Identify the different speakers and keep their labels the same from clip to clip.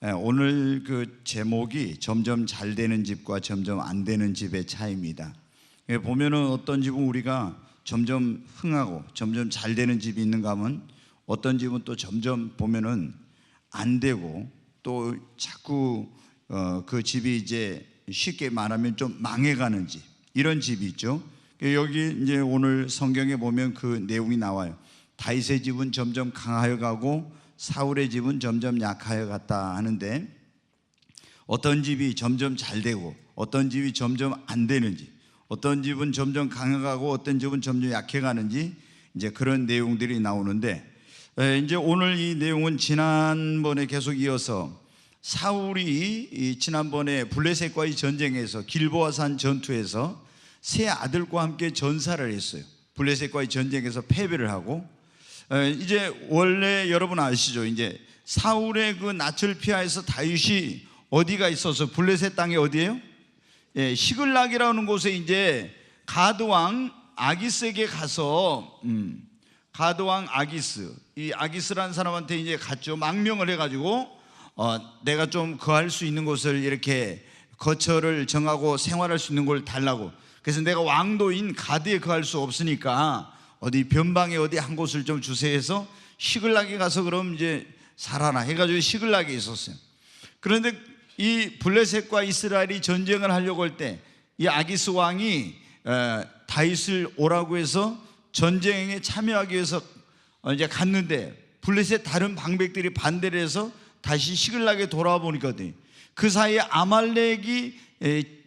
Speaker 1: 오늘 그 제목이 점점 잘 되는 집과 점점 안 되는 집의 차이입니다. 보면은 어떤 집은 우리가 점점 흥하고 점점 잘 되는 집이 있는가 하면 어떤 집은 또 점점 보면은 안 되고 또 자꾸 그 집이 이제 쉽게 말하면 좀 망해가는 집, 이런 집이 있죠. 여기 이제 오늘 성경에 보면 그 내용이 나와요. 다윗의 집은 점점 강하여 가고 사울의 집은 점점 약하여 갔다 하는데, 어떤 집이 점점 잘 되고 어떤 집이 점점 안 되는지, 어떤 집은 점점 강해가고 어떤 집은 점점 약해가는지, 이제 그런 내용들이 나오는데, 이제 오늘 이 내용은 지난번에 계속 이어서 사울이 지난번에 블레셋과의 전쟁에서 길보아산 전투에서 세 아들과 함께 전사를 했어요. 블레셋과의 전쟁에서 패배를 하고, 이제 원래 여러분 아시죠? 이제 사울의 그 낯을 피하여서 다윗이 어디가 있어서 블레셋 땅이 어디예요? 시글락이라는 곳에 이제 가드 왕 아기스에게 가서 가드 왕 아기스, 이 아기스라는 사람한테 이제 갔죠. 망명을 해가지고 내가 좀 거할 수 있는 곳을 이렇게 거처를 정하고 생활할 수 있는 걸 달라고. 그래서 내가 왕도인 가드에 거할 수 없으니까 어디 변방에 어디 한 곳을 좀 주세요 해서 시글락에 가서 그럼 이제 살아라 해가지고 시글락에 있었어요. 그런데 이 블레셋과 이스라엘이 전쟁을 하려고 할 때 이 아기스 왕이 다윗을 오라고 해서 전쟁에 참여하기 위해서 이제 갔는데, 블레셋 다른 방백들이 반대를 해서 다시 시글락에 돌아와 보니까 그 사이에 아말렉이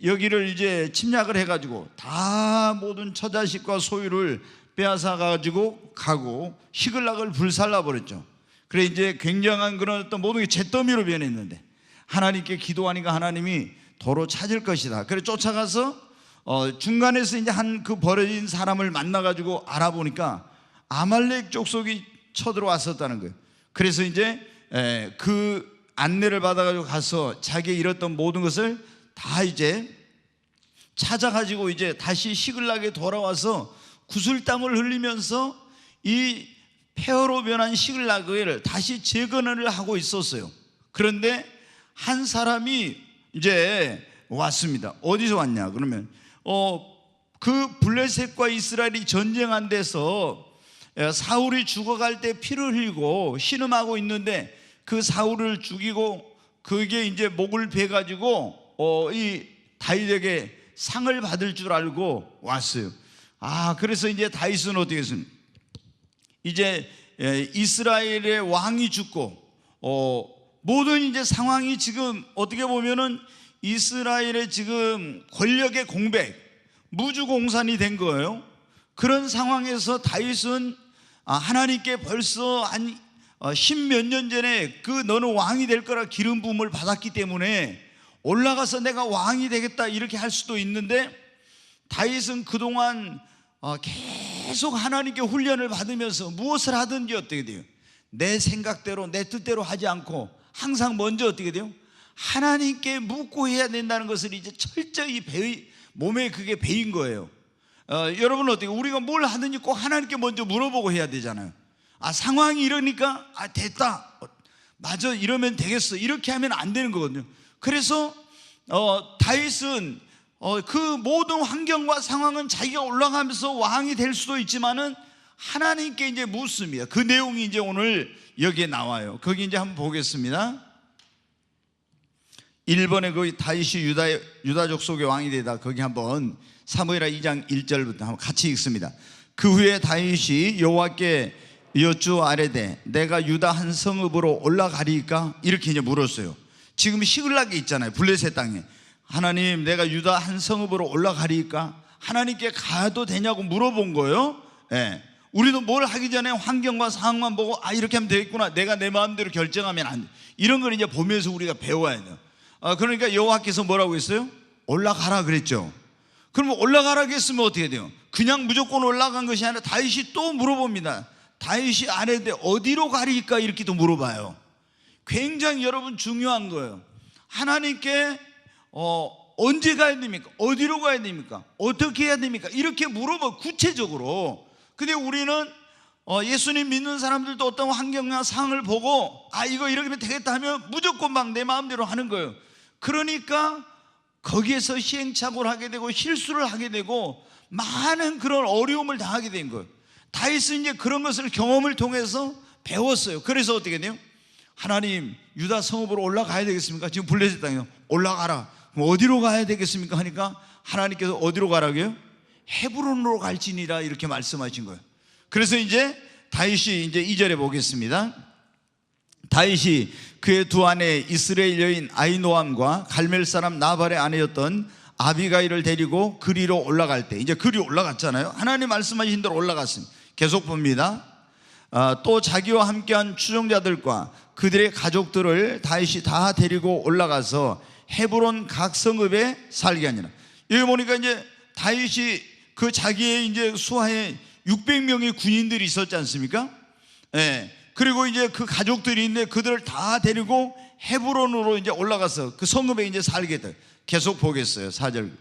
Speaker 1: 여기를 이제 침략을 해가지고 다 모든 처자식과 소유를 빼앗아 가지고 가고 시글락을 불살라 버렸죠. 그래 이제 굉장한 그런 어떤 모든 게 잿더미로 변했는데, 하나님께 기도하니까 하나님이 도로 찾을 것이다. 그래 쫓아가서 중간에서 이제 한 그 버려진 사람을 만나 가지고 알아보니까 아말렉 족속이 쳐들어왔었다는 거예요. 그래서 이제 그 안내를 받아가지고 가서 자기가 잃었던 모든 것을 다 이제 찾아가지고 이제 다시 시글락에 돌아와서 구슬땀을 흘리면서 이 폐허로 변한 시글락을 다시 재건을 하고 있었어요. 그런데 한 사람이 이제 왔습니다. 어디서 왔냐 그러면 그 블레셋과 이스라엘이 전쟁한 데서 사울이 죽어갈 때 피를 흘리고 신음하고 있는데, 그 사울을 죽이고 그게 이제 목을 베가지고 이 다윗에게 상을 받을 줄 알고 왔어요. 그래서 이제 다윗은 어떻게 했습니까? 이제 이스라엘의 왕이 죽고 모든 이제 상황이 지금 어떻게 보면은 이스라엘의 지금 권력의 공백, 무주공산이 된 거예요. 그런 상황에서 다윗은 하나님께 벌써 한 십몇 년 전에 그 너는 왕이 될 거라 기름 부음을 받았기 때문에 올라가서 내가 왕이 되겠다 이렇게 할 수도 있는데, 다윗은 그동안 계속 하나님께 훈련을 받으면서 무엇을 하든지 어떻게 돼요? 내 생각대로 내 뜻대로 하지 않고 항상 먼저 어떻게 돼요? 하나님께 묻고 해야 된다는 것을 이제 철저히 몸에 그게 배인 거예요. 여러분은 어떻게, 우리가 뭘 하든지 꼭 하나님께 먼저 물어보고 해야 되잖아요. 상황이 이러니까 됐다, 맞아, 이러면 되겠어, 이렇게 하면 안 되는 거거든요. 그래서 다윗은 그 모든 환경과 상황은 자기가 올라가면서 왕이 될 수도 있지만은 하나님께 이제 묻습니다. 그 내용이 이제 오늘 여기에 나와요. 거기 이제 한번 보겠습니다. 1번에 그 다윗이 유다 족속의 왕이 되다, 거기 한번 사무엘하 2장 1절부터 한번 같이 읽습니다. 그 후에 다윗이 여호와께 여쭈 아뢰되 내가 유다 한 성읍으로 올라가리까? 이렇게 이제 물었어요. 지금 시글락에 있잖아요, 블레셋 땅에. 하나님, 내가 유다 한 성읍으로 올라가리까? 하나님께 가도 되냐고 물어본 거예요. 우리도 뭘 하기 전에 환경과 상황만 보고 이렇게 하면 되겠구나, 내가 내 마음대로 결정하면 안 돼, 이런 걸 이제 보면서 우리가 배워야 돼요. 그러니까 여호와께서 뭐라고 했어요? 올라가라 그랬죠. 그럼 올라가라 했으면 어떻게 돼요? 그냥 무조건 올라간 것이 아니라 다윗이 또 물어봅니다. 다윗이 아뢰되 어디로 가리까? 이렇게 또 물어봐요. 굉장히 여러분 중요한 거예요. 하나님께 언제 가야 됩니까? 어디로 가야 됩니까? 어떻게 해야 됩니까? 이렇게 물어봐, 구체적으로. 근데 우리는 예수님 믿는 사람들도 어떤 환경과 상황을 보고 이거 이렇게 되겠다 하면 무조건 막 내 마음대로 하는 거예요. 그러니까 거기에서 시행착오를 하게 되고 실수를 하게 되고 많은 그런 어려움을 당하게 된 거예요. 다윗은 이제 그런 것을 경험을 통해서 배웠어요. 그래서 어떻게 돼요? 하나님, 유다 성읍으로 올라가야 되겠습니까? 지금 블레셋 땅이요. 올라가라. 그럼 어디로 가야 되겠습니까? 하니까 하나님께서 어디로 가라고요? 헤브론으로 갈지니라 이렇게 말씀하신 거예요. 그래서 이제 다윗이 이제 2절에 보겠습니다. 다윗이 그의 두 아내 이스라엘 여인 아히노암과 갈멜 사람 나발의 아내였던 아비가일을 데리고 그리로 올라갈 때, 이제 그리 올라갔잖아요. 하나님 말씀하신 대로 올라갔습니다. 계속 봅니다. 또 자기와 함께한 추종자들과 그들의 가족들을 다윗이 다 데리고 올라가서 헤브론 각 성읍에 살게 하니라. 여기 보니까 이제 다윗이 그 자기의 이제 수하에 600명의 군인들이 있었지 않습니까? 예. 그리고 이제 그 가족들이 있는데 그들을 다 데리고 헤브론으로 이제 올라가서 그 성읍에 이제 살게 돼. 계속 보겠어요. 4절.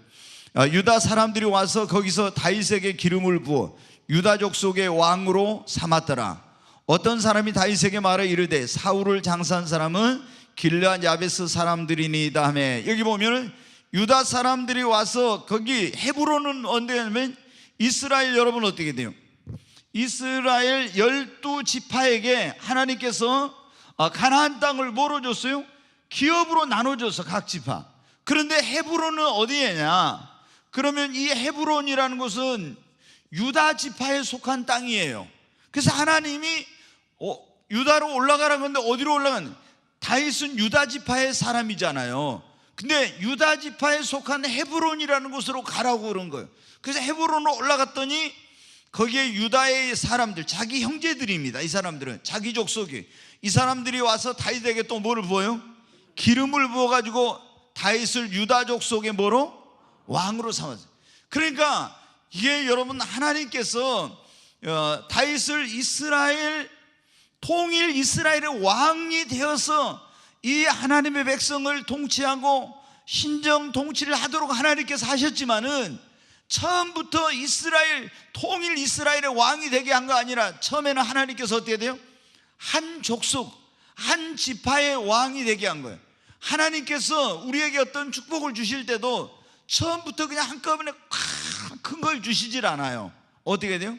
Speaker 1: 유다 사람들이 와서 거기서 다윗에게 기름을 부어 유다족 속의 왕으로 삼았더라. 어떤 사람이 다윗에게 말해 이르되 사울을 장사한 사람은 길르앗 야베스 사람들이니이다 하며, 여기 보면은 유다 사람들이 와서 거기 헤브론은 언제냐면 이스라엘 여러분 어떻게 돼요? 이스라엘 12지파에게 하나님께서 가나안 땅을 뭐로 줬어요? 기업으로 나눠줘서 각 지파. 그런데 헤브론은 어디에냐? 그러면 이 헤브론이라는 곳은 유다 지파에 속한 땅이에요. 그래서 하나님이 유다로 올라가라는 건데 어디로 올라간? 다윗은 유다 지파의 사람이잖아요. 근데 유다 지파에 속한 헤브론이라는 곳으로 가라고 그런 거예요. 그래서 헤브론으로 올라갔더니 거기에 유다의 사람들, 자기 형제들입니다. 이 사람들은 자기 족속이, 이 사람들이 와서 다윗에게 또 뭐를 부어요? 기름을 부어가지고 다윗을 유다 족속의 뭐로? 왕으로 삼았어요. 그러니까 이게 여러분 하나님께서 다윗을 이스라엘 통일 이스라엘의 왕이 되어서 이 하나님의 백성을 통치하고 신정 통치를 하도록 하나님께서 하셨지만은 처음부터 이스라엘 통일 이스라엘의 왕이 되게 한 거 아니라 처음에는 하나님께서 어떻게 돼요? 한 족속 한 지파의 왕이 되게 한 거예요. 하나님께서 우리에게 어떤 축복을 주실 때도 처음부터 그냥 한꺼번에 큰 걸 주시질 않아요. 어떻게 돼요?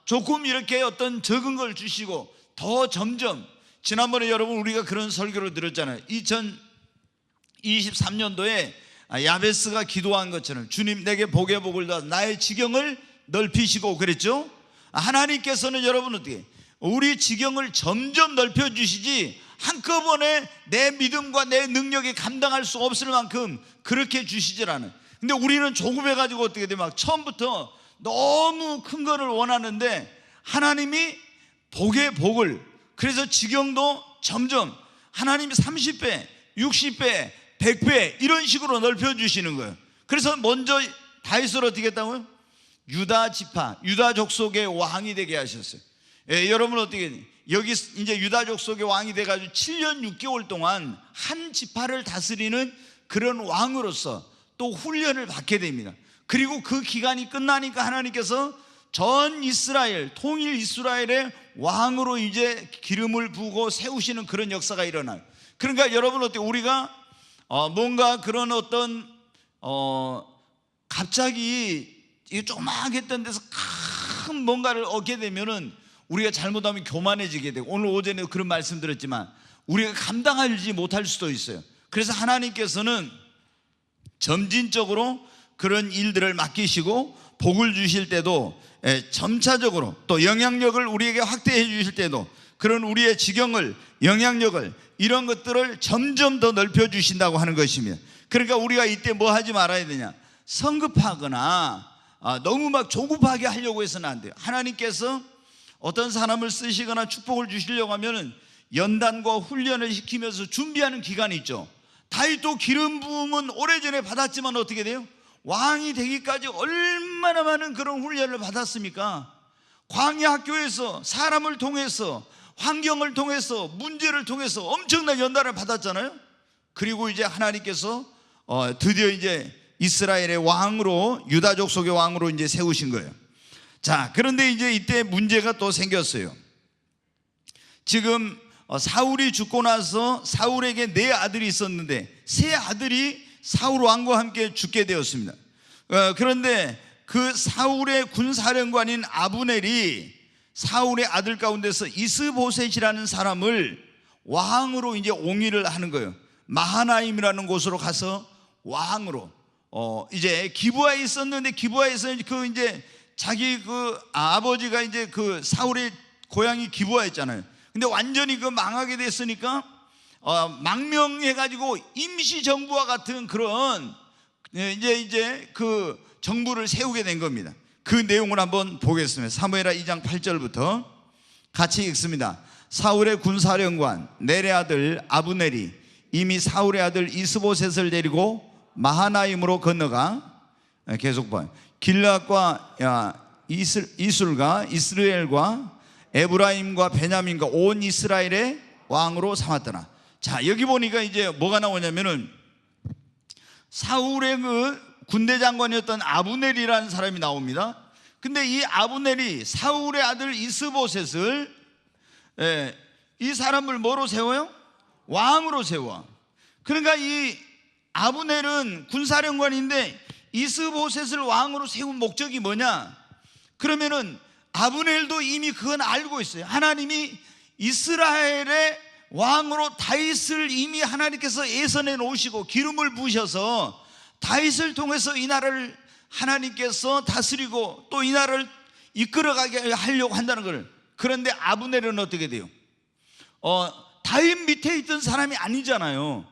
Speaker 1: 조금 이렇게 어떤 적은 걸 주시고 더 점점, 지난번에 여러분 우리가 그런 설교를 들었잖아요. 2023년도에 야베스가 기도한 것처럼 주님 내게 복의 복을 더 나의 지경을 넓히시고 그랬죠. 하나님께서는 여러분 어떻게 우리 지경을 점점 넓혀주시지 한꺼번에 내 믿음과 내 능력이 감당할 수 없을 만큼 그렇게 주시질 않아요. 근데 우리는 조금 해가지고 어떻게 돼? 막 처음부터 너무 큰 거를 원하는데 하나님이 복의 복을, 그래서 지경도 점점 하나님이 30배, 60배, 100배 이런 식으로 넓혀주시는 거예요. 그래서 먼저 다윗을 어떻게 했다고요? 유다 지파, 유다 족속의 왕이 되게 하셨어요. 여러분 어떻게 여기 이제 유다 족속의 왕이 돼가지고 7년 6개월 동안 한 지파를 다스리는 그런 왕으로서 또 훈련을 받게 됩니다. 그리고 그 기간이 끝나니까 하나님께서 전 이스라엘, 통일 이스라엘의 왕으로 이제 기름을 부고 세우시는 그런 역사가 일어나요. 그러니까 여러분 어때요? 우리가 뭔가 그런 어떤 갑자기 이 조그맣게 했던 데서 큰 뭔가를 얻게 되면은 우리가 잘못하면 교만해지게 되고, 오늘 오전에 그런 말씀 드렸지만 우리가 감당하지 못할 수도 있어요. 그래서 하나님께서는 점진적으로 그런 일들을 맡기시고 복을 주실 때도 점차적으로 또 영향력을 우리에게 확대해 주실 때도 그런 우리의 지경을, 영향력을, 이런 것들을 점점 더 넓혀 주신다고 하는 것입니다. 그러니까 우리가 이때 뭐 하지 말아야 되냐? 성급하거나 너무 막 조급하게 하려고 해서는 안 돼요. 하나님께서 어떤 사람을 쓰시거나 축복을 주시려고 하면은 연단과 훈련을 시키면서 준비하는 기간이 있죠. 다윗도 기름 부음은 오래전에 받았지만 어떻게 돼요? 왕이 되기까지 얼마나 많은 그런 훈련을 받았습니까? 광야 학교에서 사람을 통해서, 환경을 통해서, 문제를 통해서 엄청난 연단을 받았잖아요. 그리고 이제 하나님께서 드디어 이제 이스라엘의 왕으로, 유다 족속의 왕으로 이제 세우신 거예요. 자, 그런데 이제 이때 문제가 또 생겼어요. 지금 사울이 죽고 나서 사울에게 4아들이 있었는데 3아들이 사울 왕과 함께 죽게 되었습니다. 그런데 그 사울의 군사령관인 아브넬이 사울의 아들 가운데서 이스보셋이라는 사람을 왕으로 이제 옹의를 하는 거예요. 마하나임이라는 곳으로 가서 왕으로 이제 기브아에 있었는데, 기브아에서 그 이제 자기 그 아버지가 이제 그 사울의 고향이 기브아였잖아요. 근데 완전히 그 망하게 됐으니까 망명해가지고 임시정부와 같은 그런 이제 그 정부를 세우게 된 겁니다. 그 내용을 한번 보겠습니다. 사무엘하 2장 8절부터 같이 읽습니다. 사울의 군사령관 넬의 아들 아브넬이 이미 사울의 아들 이스보셋을 데리고 마하나임으로 건너가, 계속 봐요. 길앗과 이술과 이스라엘과 에브라임과 베냐민과 온 이스라엘의 왕으로 삼았더라. 자, 여기 보니까 이제 뭐가 나오냐면은 사울의 그 군대 장관이었던 아브넬이라는 사람이 나옵니다. 근데 이 아브넬이 사울의 아들 이스보셋을 이 사람을 뭐로 세워요? 왕으로 세워. 그러니까 이 아브넬은 군사령관인데 이스보셋을 왕으로 세운 목적이 뭐냐? 그러면은 아브넬도 이미 그건 알고 있어요. 하나님이 이스라엘의 왕으로 다윗을 이미 하나님께서 예선해 놓으시고 기름을 부으셔서 다윗을 통해서 이 나라를 하나님께서 다스리고 또 이 나라를 이끌어가게 하려고 한다는 걸. 그런데 아브넬은 어떻게 돼요? 다윗 밑에 있던 사람이 아니잖아요.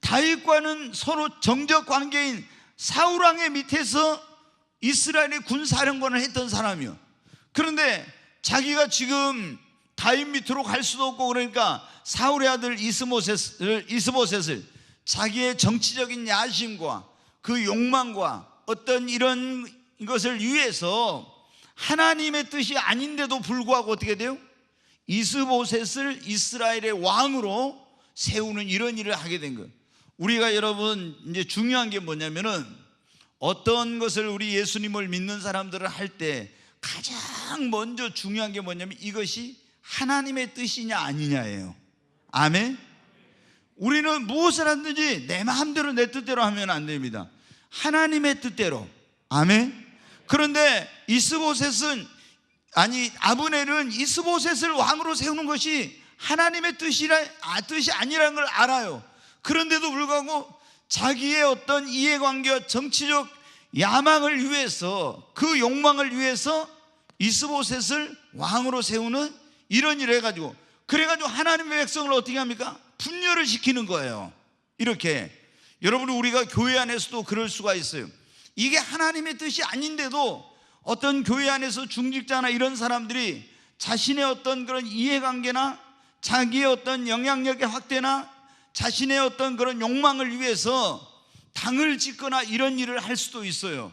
Speaker 1: 다윗과는 서로 정적 관계인 사울왕의 밑에서 이스라엘의 군사령관을 했던 사람이요. 그런데 자기가 지금 다윗 밑으로 갈 수도 없고, 그러니까 사울의 아들 이스보셋을 자기의 정치적인 야심과 그 욕망과 어떤 이런 것을 위해서 하나님의 뜻이 아닌데도 불구하고 어떻게 돼요? 이스보셋을 이스라엘의 왕으로 세우는 이런 일을 하게 된 거예요. 우리가 여러분 이제 중요한 게 뭐냐면은 어떤 것을 우리 예수님을 믿는 사람들을 할 때 가장 먼저 중요한 게 뭐냐면 이것이 하나님의 뜻이냐 아니냐예요. 아멘. 우리는 무엇을 하든지 내 마음대로 내 뜻대로 하면 안 됩니다. 하나님의 뜻대로. 아멘. 그런데 아브넬은 이스보셋을 왕으로 세우는 것이 하나님의 뜻이 아니라는 걸 알아요. 그런데도 불구하고 자기의 어떤 이해관계와 정치적 야망을 위해서, 그 욕망을 위해서 이스보셋을 왕으로 세우는 이런 일을 해가지고, 그래가지고 하나님의 백성을 어떻게 합니까? 분열을 시키는 거예요. 이렇게. 여러분, 우리가 교회 안에서도 그럴 수가 있어요. 이게 하나님의 뜻이 아닌데도 어떤 교회 안에서 중직자나 이런 사람들이 자신의 어떤 그런 이해관계나 자기의 어떤 영향력의 확대나 자신의 어떤 그런 욕망을 위해서 당을 짓거나 이런 일을 할 수도 있어요.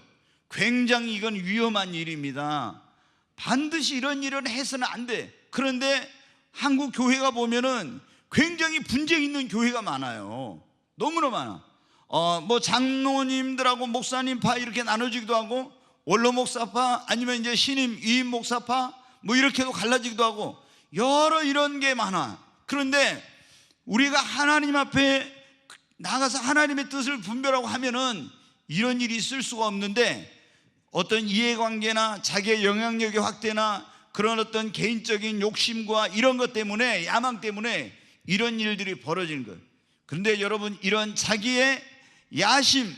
Speaker 1: 굉장히 이건 위험한 일입니다. 반드시 이런 일은 해서는 안 돼. 그런데 한국 교회가 보면은 굉장히 분쟁 있는 교회가 많아요. 너무나 많아. 뭐 장로님들하고 목사님파 이렇게 나눠지기도 하고, 원로 목사파 아니면 이제 신임 위임 목사파 뭐 이렇게도 갈라지기도 하고, 여러 이런 게 많아. 그런데 우리가 하나님 앞에 나가서 하나님의 뜻을 분별하고 하면은 이런 일이 있을 수가 없는데, 어떤 이해관계나 자기의 영향력의 확대나 그런 어떤 개인적인 욕심과 이런 것 때문에, 야망 때문에 이런 일들이 벌어지는 거예요. 그런데 여러분, 이런 자기의 야심,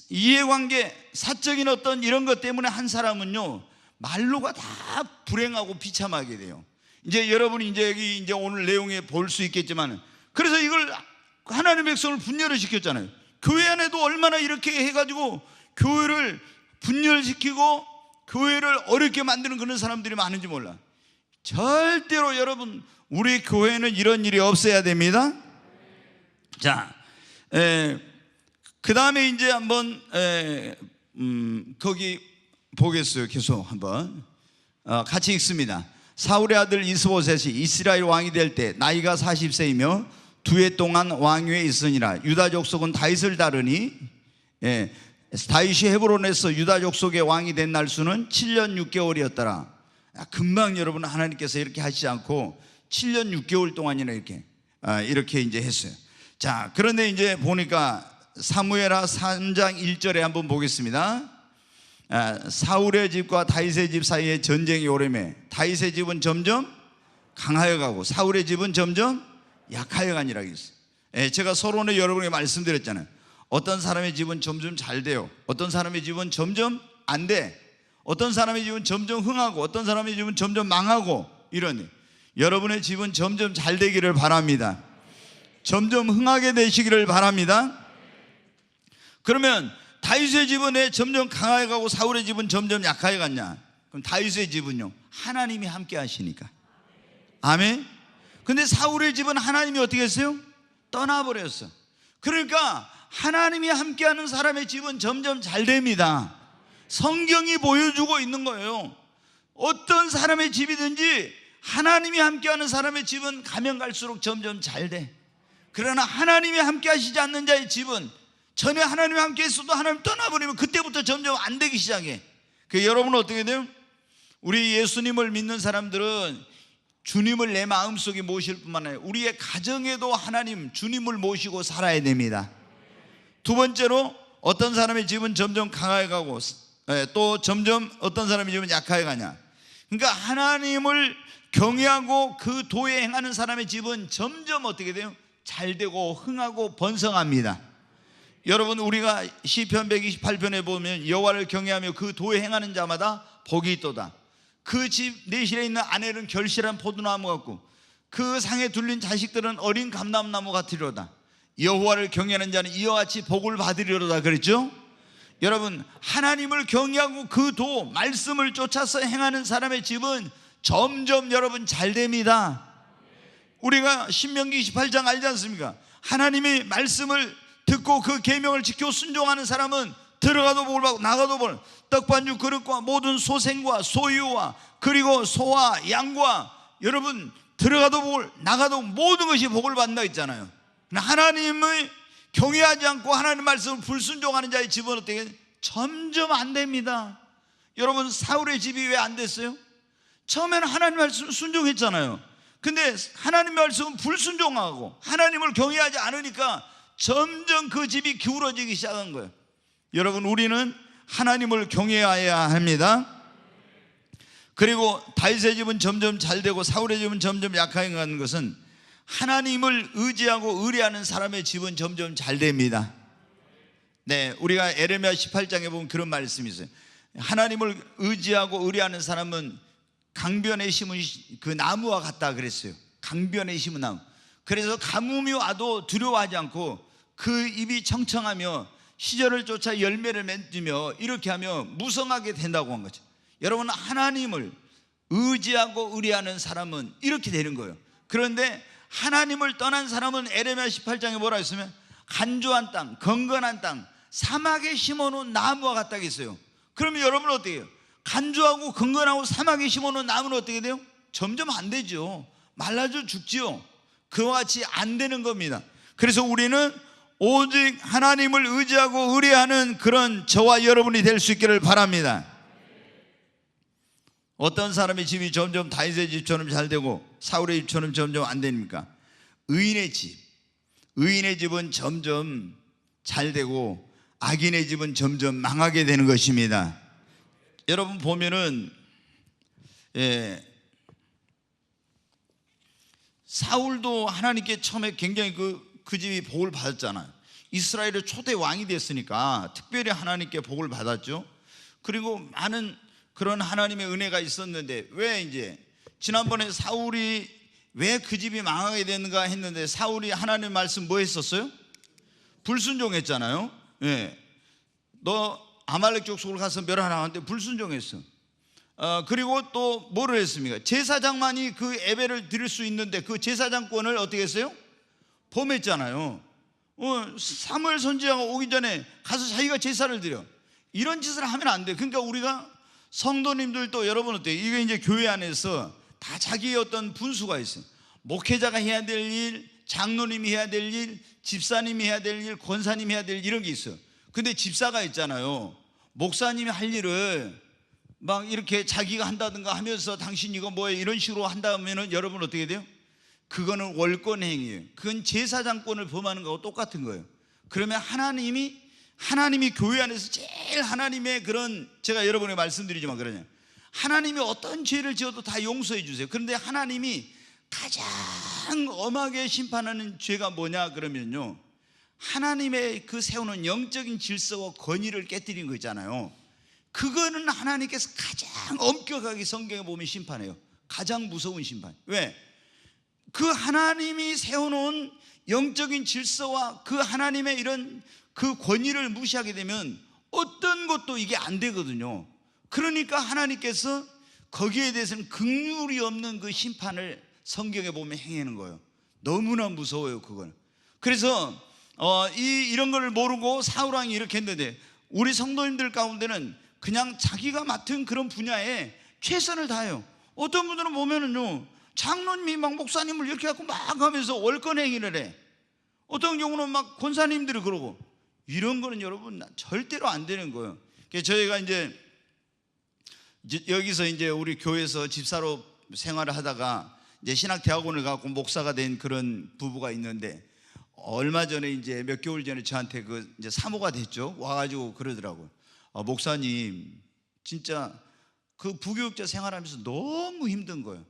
Speaker 1: 이해관계, 사적인 어떤 이런 것 때문에 한 사람은요, 말로가 다 불행하고 비참하게 돼요. 이제 여러분이 이제 여기 이제 오늘 내용에 볼 수 있겠지만, 그래서 이걸 하나님의 백성을 분열을 시켰잖아요. 교회 안에도 얼마나 이렇게 해가지고 교회를 분열시키고 교회를 어렵게 만드는 그런 사람들이 많은지 몰라. 절대로 여러분, 우리 교회는 이런 일이 없어야 됩니다. 자, 그 다음에 이제 한번 거기 보겠어요. 계속 한번 같이 읽습니다. 사울의 아들 이스보셋이 이스라엘 왕이 될 때 나이가 40세이며 2해 동안 왕위에 있으니라. 유다 족속은 다윗을 다르니 다윗이 헤브론에서 유다 족속의 왕이 된 날수는 7년 6개월이었더라. 금방 여러분 하나님께서 이렇게 하시지 않고 7년 6개월 동안이나 이렇게 이제 했어요. 자, 그런데 이제 보니까 사무엘하 3장 1절에 한번 보겠습니다. 사울의 집과 다윗의 집 사이에 전쟁이 오래매 다윗의 집은 점점 강하여 가고 사울의 집은 점점 약하여 가니라 했어요. 제가 서론에 여러분에게 말씀드렸잖아요. 어떤 사람의 집은 점점 잘 돼요. 어떤 사람의 집은 점점 안 돼. 어떤 사람의 집은 점점 흥하고 어떤 사람의 집은 점점 망하고 이러니 여러분의 집은 점점 잘 되기를 바랍니다. 점점 흥하게 되시기를 바랍니다. 그러면 다윗의 집은 왜 점점 강하게 가고 사울의 집은 점점 약하게 갔냐? 그럼 다윗의 집은요, 하나님이 함께 하시니까. 아멘. 근데 사울의 집은 하나님이 어떻게 했어요? 떠나버렸어. 그러니까 하나님이 함께하는 사람의 집은 점점 잘 됩니다. 성경이 보여주고 있는 거예요. 어떤 사람의 집이든지 하나님이 함께하는 사람의 집은 가면 갈수록 점점 잘 돼. 그러나 하나님이 함께 하시지 않는 자의 집은 전에 하나님이 함께 했어도 하나님 떠나버리면 그때부터 점점 안 되기 시작해. 여러분은 어떻게 돼요? 우리 예수님을 믿는 사람들은 주님을 내 마음속에 모실 뿐만 아니라 우리의 가정에도 하나님 주님을 모시고 살아야 됩니다. 두 번째로 어떤 사람의 집은 점점 강하게 가고 또 점점 어떤 사람의 집은 약하게 가냐. 그러니까 하나님을 경외하고 그 도에 행하는 사람의 집은 점점 어떻게 돼요? 잘 되고 흥하고 번성합니다. 여러분, 우리가 시편 128편에 보면 여호와를 경외하며 그 도에 행하는 자마다 복이 있도다. 그 집 내실에 있는 아내는 결실한 포도나무 같고 그 상에 둘린 자식들은 어린 감람나무 같으리로다. 여호와를 경외하는 자는 이와 같이 복을 받으리로다 그랬죠? 여러분, 하나님을 경외하고 그 도 말씀을 쫓아서 행하는 사람의 집은 점점 여러분 잘 됩니다. 우리가 신명기 28장 알지 않습니까? 하나님의 말씀을 듣고 그 계명을 지켜 순종하는 사람은 들어가도 복을 받고 나가도 복을, 떡반죽 그릇과 모든 소생과 소유와 그리고 소와 양과 여러분 들어가도 복을 나가도 모든 것이 복을 받는다 했잖아요. 하나님을 경외하지 않고 하나님 말씀을 불순종하는 자의 집은 어떻게 점점 안 됩니다. 여러분, 사울의 집이 왜 안 됐어요? 처음에는 하나님 말씀 순종했잖아요. 근데 하나님 말씀은 불순종하고 하나님을 경외하지 않으니까 점점 그 집이 기울어지기 시작한 거예요. 여러분, 우리는 하나님을 경외해야 합니다. 그리고 다윗의 집은 점점 잘 되고 사울의 집은 점점 약하게 가는 것은 하나님을 의지하고 의뢰하는 사람의 집은 점점 잘 됩니다. 네, 우리가 에레미야 18장에 보면 그런 말씀이 있어요. 하나님을 의지하고 의뢰하는 사람은 강변에 심은 그 나무와 같다 그랬어요. 강변에 심은 나무. 그래서 가뭄이 와도 두려워하지 않고 그 입이 청청하며 시절을 쫓아 열매를 맺으며 이렇게 하며 무성하게 된다고 한 거죠. 여러분, 하나님을 의지하고 의뢰하는 사람은 이렇게 되는 거예요. 그런데 하나님을 떠난 사람은 에레미야 18장에 뭐라 했으면 간조한 땅, 건건한 땅, 사막에 심어놓은 나무와 같다 했어요. 그러면 여러분 어떻게 해요? 간조하고 건건하고 사막에 심어놓은 나무는 어떻게 돼요? 점점 안 되죠. 말라져 죽지요. 그와 같이 안 되는 겁니다. 그래서 우리는 오직 하나님을 의지하고 의뢰하는 그런 저와 여러분이 될 수 있기를 바랍니다. 어떤 사람의 집이 점점 다윗의 집처럼 잘 되고 사울의 집처럼 점점 안 됩니까? 의인의 집은 점점 잘 되고 악인의 집은 점점 망하게 되는 것입니다. 여러분 보면은 사울도 하나님께 처음에 굉장히 그 집이 복을 받았잖아요. 이스라엘의 초대 왕이 됐으니까 특별히 하나님께 복을 받았죠. 그리고 많은 그런 하나님의 은혜가 있었는데 왜 이제 지난번에 사울이 왜 그 집이 망하게 되는가 했는데 사울이 하나님 말씀 뭐 했었어요? 불순종했잖아요. 너 아말렉 족속을 가서 멸하라 하는데 불순종했어. 그리고 또 뭐를 했습니까? 제사장만이 그 예배를 드릴 수 있는데 그 제사장권을 어떻게 했어요? 범했잖아요. 사무엘 선지자가 오기 전에 가서 자기가 제사를 드려. 이런 짓을 하면 안 돼. 그러니까 우리가 성도님들도 여러분 어때요? 이게 이제 교회 안에서 다 자기의 어떤 분수가 있어요. 목회자가 해야 될 일, 장로님이 해야 될 일, 집사님이 해야 될 일, 권사님이 해야 될 일, 이런 게 있어요. 근데 집사가 있잖아요. 목사님이 할 일을 막 이렇게 자기가 한다든가 하면서 당신 이거 뭐예요 이런 식으로 한다면은 여러분 어떻게 돼요? 그거는 월권 행위예요. 그건 제사장권을 범하는 거하고 똑같은 거예요. 그러면 하나님이 교회 안에서 제일 하나님의 그런, 제가 여러분에게 말씀드리지만 그러냐, 하나님이 어떤 죄를 지어도 다 용서해 주세요. 그런데 하나님이 가장 엄하게 심판하는 죄가 뭐냐 그러면요, 하나님의 그 세우는 영적인 질서와 권위를 깨뜨린 거 있잖아요. 그거는 하나님께서 가장 엄격하게 성경에 보면 심판해요. 가장 무서운 심판. 왜? 그 하나님이 세워놓은 영적인 질서와 그 하나님의 이런 그 권위를 무시하게 되면 어떤 것도 이게 안 되거든요. 그러니까 하나님께서 거기에 대해서는 긍휼이 없는 그 심판을 성경에 보면 행하는 거예요. 너무나 무서워요, 그건. 그래서 이런 걸 모르고 사울왕이 이렇게 했는데, 우리 성도님들 가운데는 그냥 자기가 맡은 그런 분야에 최선을 다해요. 어떤 분들은 보면은요, 장로님이 막 목사님을 이렇게 갖고 막 하면서 월권 행위를 해. 어떤 경우는 막 권사님들이 그러고. 이런 거는 여러분 절대로 안 되는 거예요. 그래서 저희가 이제 여기서 이제 우리 교회에서 집사로 생활을 하다가 이제 신학대학원을 가고 목사가 된 그런 부부가 있는데, 얼마 전에 이제 몇 개월 전에 저한테 그 이제 사모가 됐죠. 와가지고 그러더라고요. 목사님, 진짜 그 부교육자 생활하면서 너무 힘든 거예요.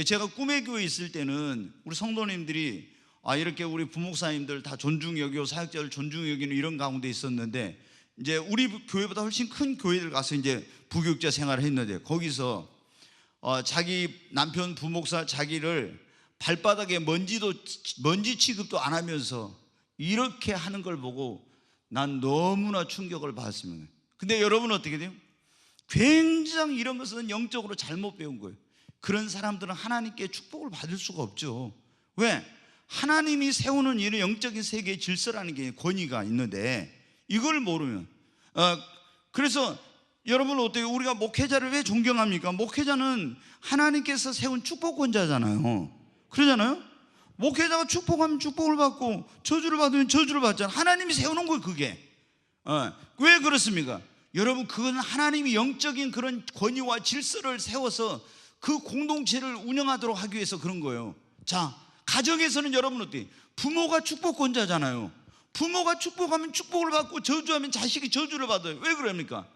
Speaker 1: 제가 꿈의 교회에 있을 때는 우리 성도님들이 이렇게 우리 부목사님들 다 존중 여기고 사역자를 존중 여기는 이런 가운데 있었는데, 이제 우리 교회보다 훨씬 큰 교회들 가서 이제 부교육자 생활을 했는데, 거기서 자기 남편 부목사 자기를 발바닥에 먼지 취급도 안 하면서 이렇게 하는 걸 보고 난 너무나 충격을 받았습니다. 근데 여러분은 어떻게 돼요? 굉장히 이런 것은 영적으로 잘못 배운 거예요. 그런 사람들은 하나님께 축복을 받을 수가 없죠. 왜? 하나님이 세우는 이런 영적인 세계의 질서라는 게 권위가 있는데, 이걸 모르면 그래서 여러분 어때요? 우리가 목회자를 왜 존경합니까? 목회자는 하나님께서 세운 축복권자잖아요. 그러잖아요. 목회자가 축복하면 축복을 받고 저주를 받으면 저주를 받잖아요. 하나님이 세우는 거예요, 그게. 왜 그렇습니까? 여러분, 그건 하나님이 영적인 그런 권위와 질서를 세워서 그 공동체를 운영하도록 하기 위해서 그런 거예요. 자, 가정에서는 여러분 어때요? 부모가 축복권자잖아요. 부모가 축복하면 축복을 받고 저주하면 자식이 저주를 받아요. 왜 그럽니까?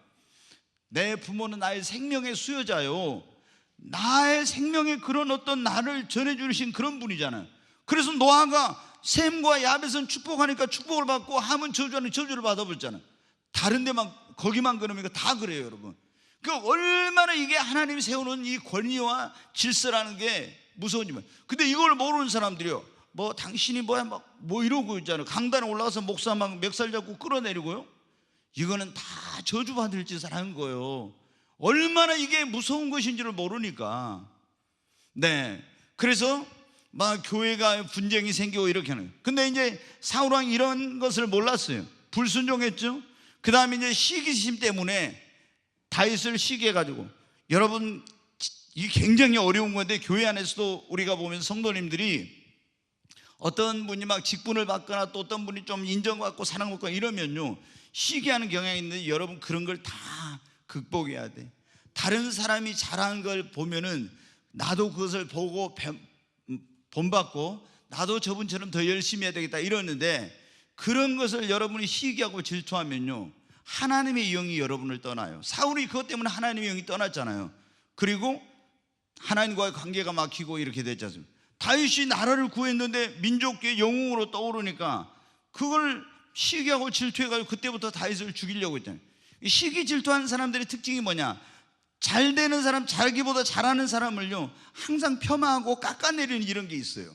Speaker 1: 내 부모는 나의 생명의 수여자요, 나의 생명의 그런 어떤 나를 전해주신 그런 분이잖아요. 그래서 노아가 셈과 야벳은 축복하니까 축복을 받고 함은 저주하는 저주를 받아버렸잖아요. 다른 데만 거기만 그러니까 다 그래요, 여러분. 그 얼마나 이게 하나님이 세우는 이 권위와 질서라는 게 무서운지만. 근데 이걸 모르는 사람들이요, 뭐 당신이 뭐야 뭐 이러고 있잖아요. 강단에 올라가서 목사 막 멱살 잡고 끌어내리고요. 이거는 다 저주받을 짓을 하는 거예요. 얼마나 이게 무서운 것인지를 모르니까. 네, 그래서 막 교회가 분쟁이 생기고 이렇게 하는. 근데 이제 사울왕이 이런 것을 몰랐어요. 불순종했죠. 그 다음에 이제 시기심 때문에 다윗을 시기해가지고, 여러분 이게 굉장히 어려운 건데, 교회 안에서도 우리가 보면 성도님들이 어떤 분이 막 직분을 받거나 또 어떤 분이 좀 인정받고 사랑받고 이러면요, 시기하는 경향이 있는데, 여러분 그런 걸 다 극복해야 돼. 다른 사람이 잘하는 걸 보면은 나도 그것을 보고 본받고 나도 저분처럼 더 열심히 해야 되겠다 이러는데, 그런 것을 여러분이 시기하고 질투하면요, 하나님의 영이 여러분을 떠나요. 사울이 그것 때문에 하나님의 영이 떠났잖아요. 그리고 하나님과의 관계가 막히고 이렇게 됐지 않습니까? 다윗이 나라를 구했는데 민족의 영웅으로 떠오르니까 그걸 시기하고 질투해가지고 그때부터 다윗을 죽이려고 했잖아요. 시기 질투하는 사람들의 특징이 뭐냐? 잘 되는 사람, 자기보다 잘하는 사람을요 항상 폄하하고 깎아내리는 이런 게 있어요.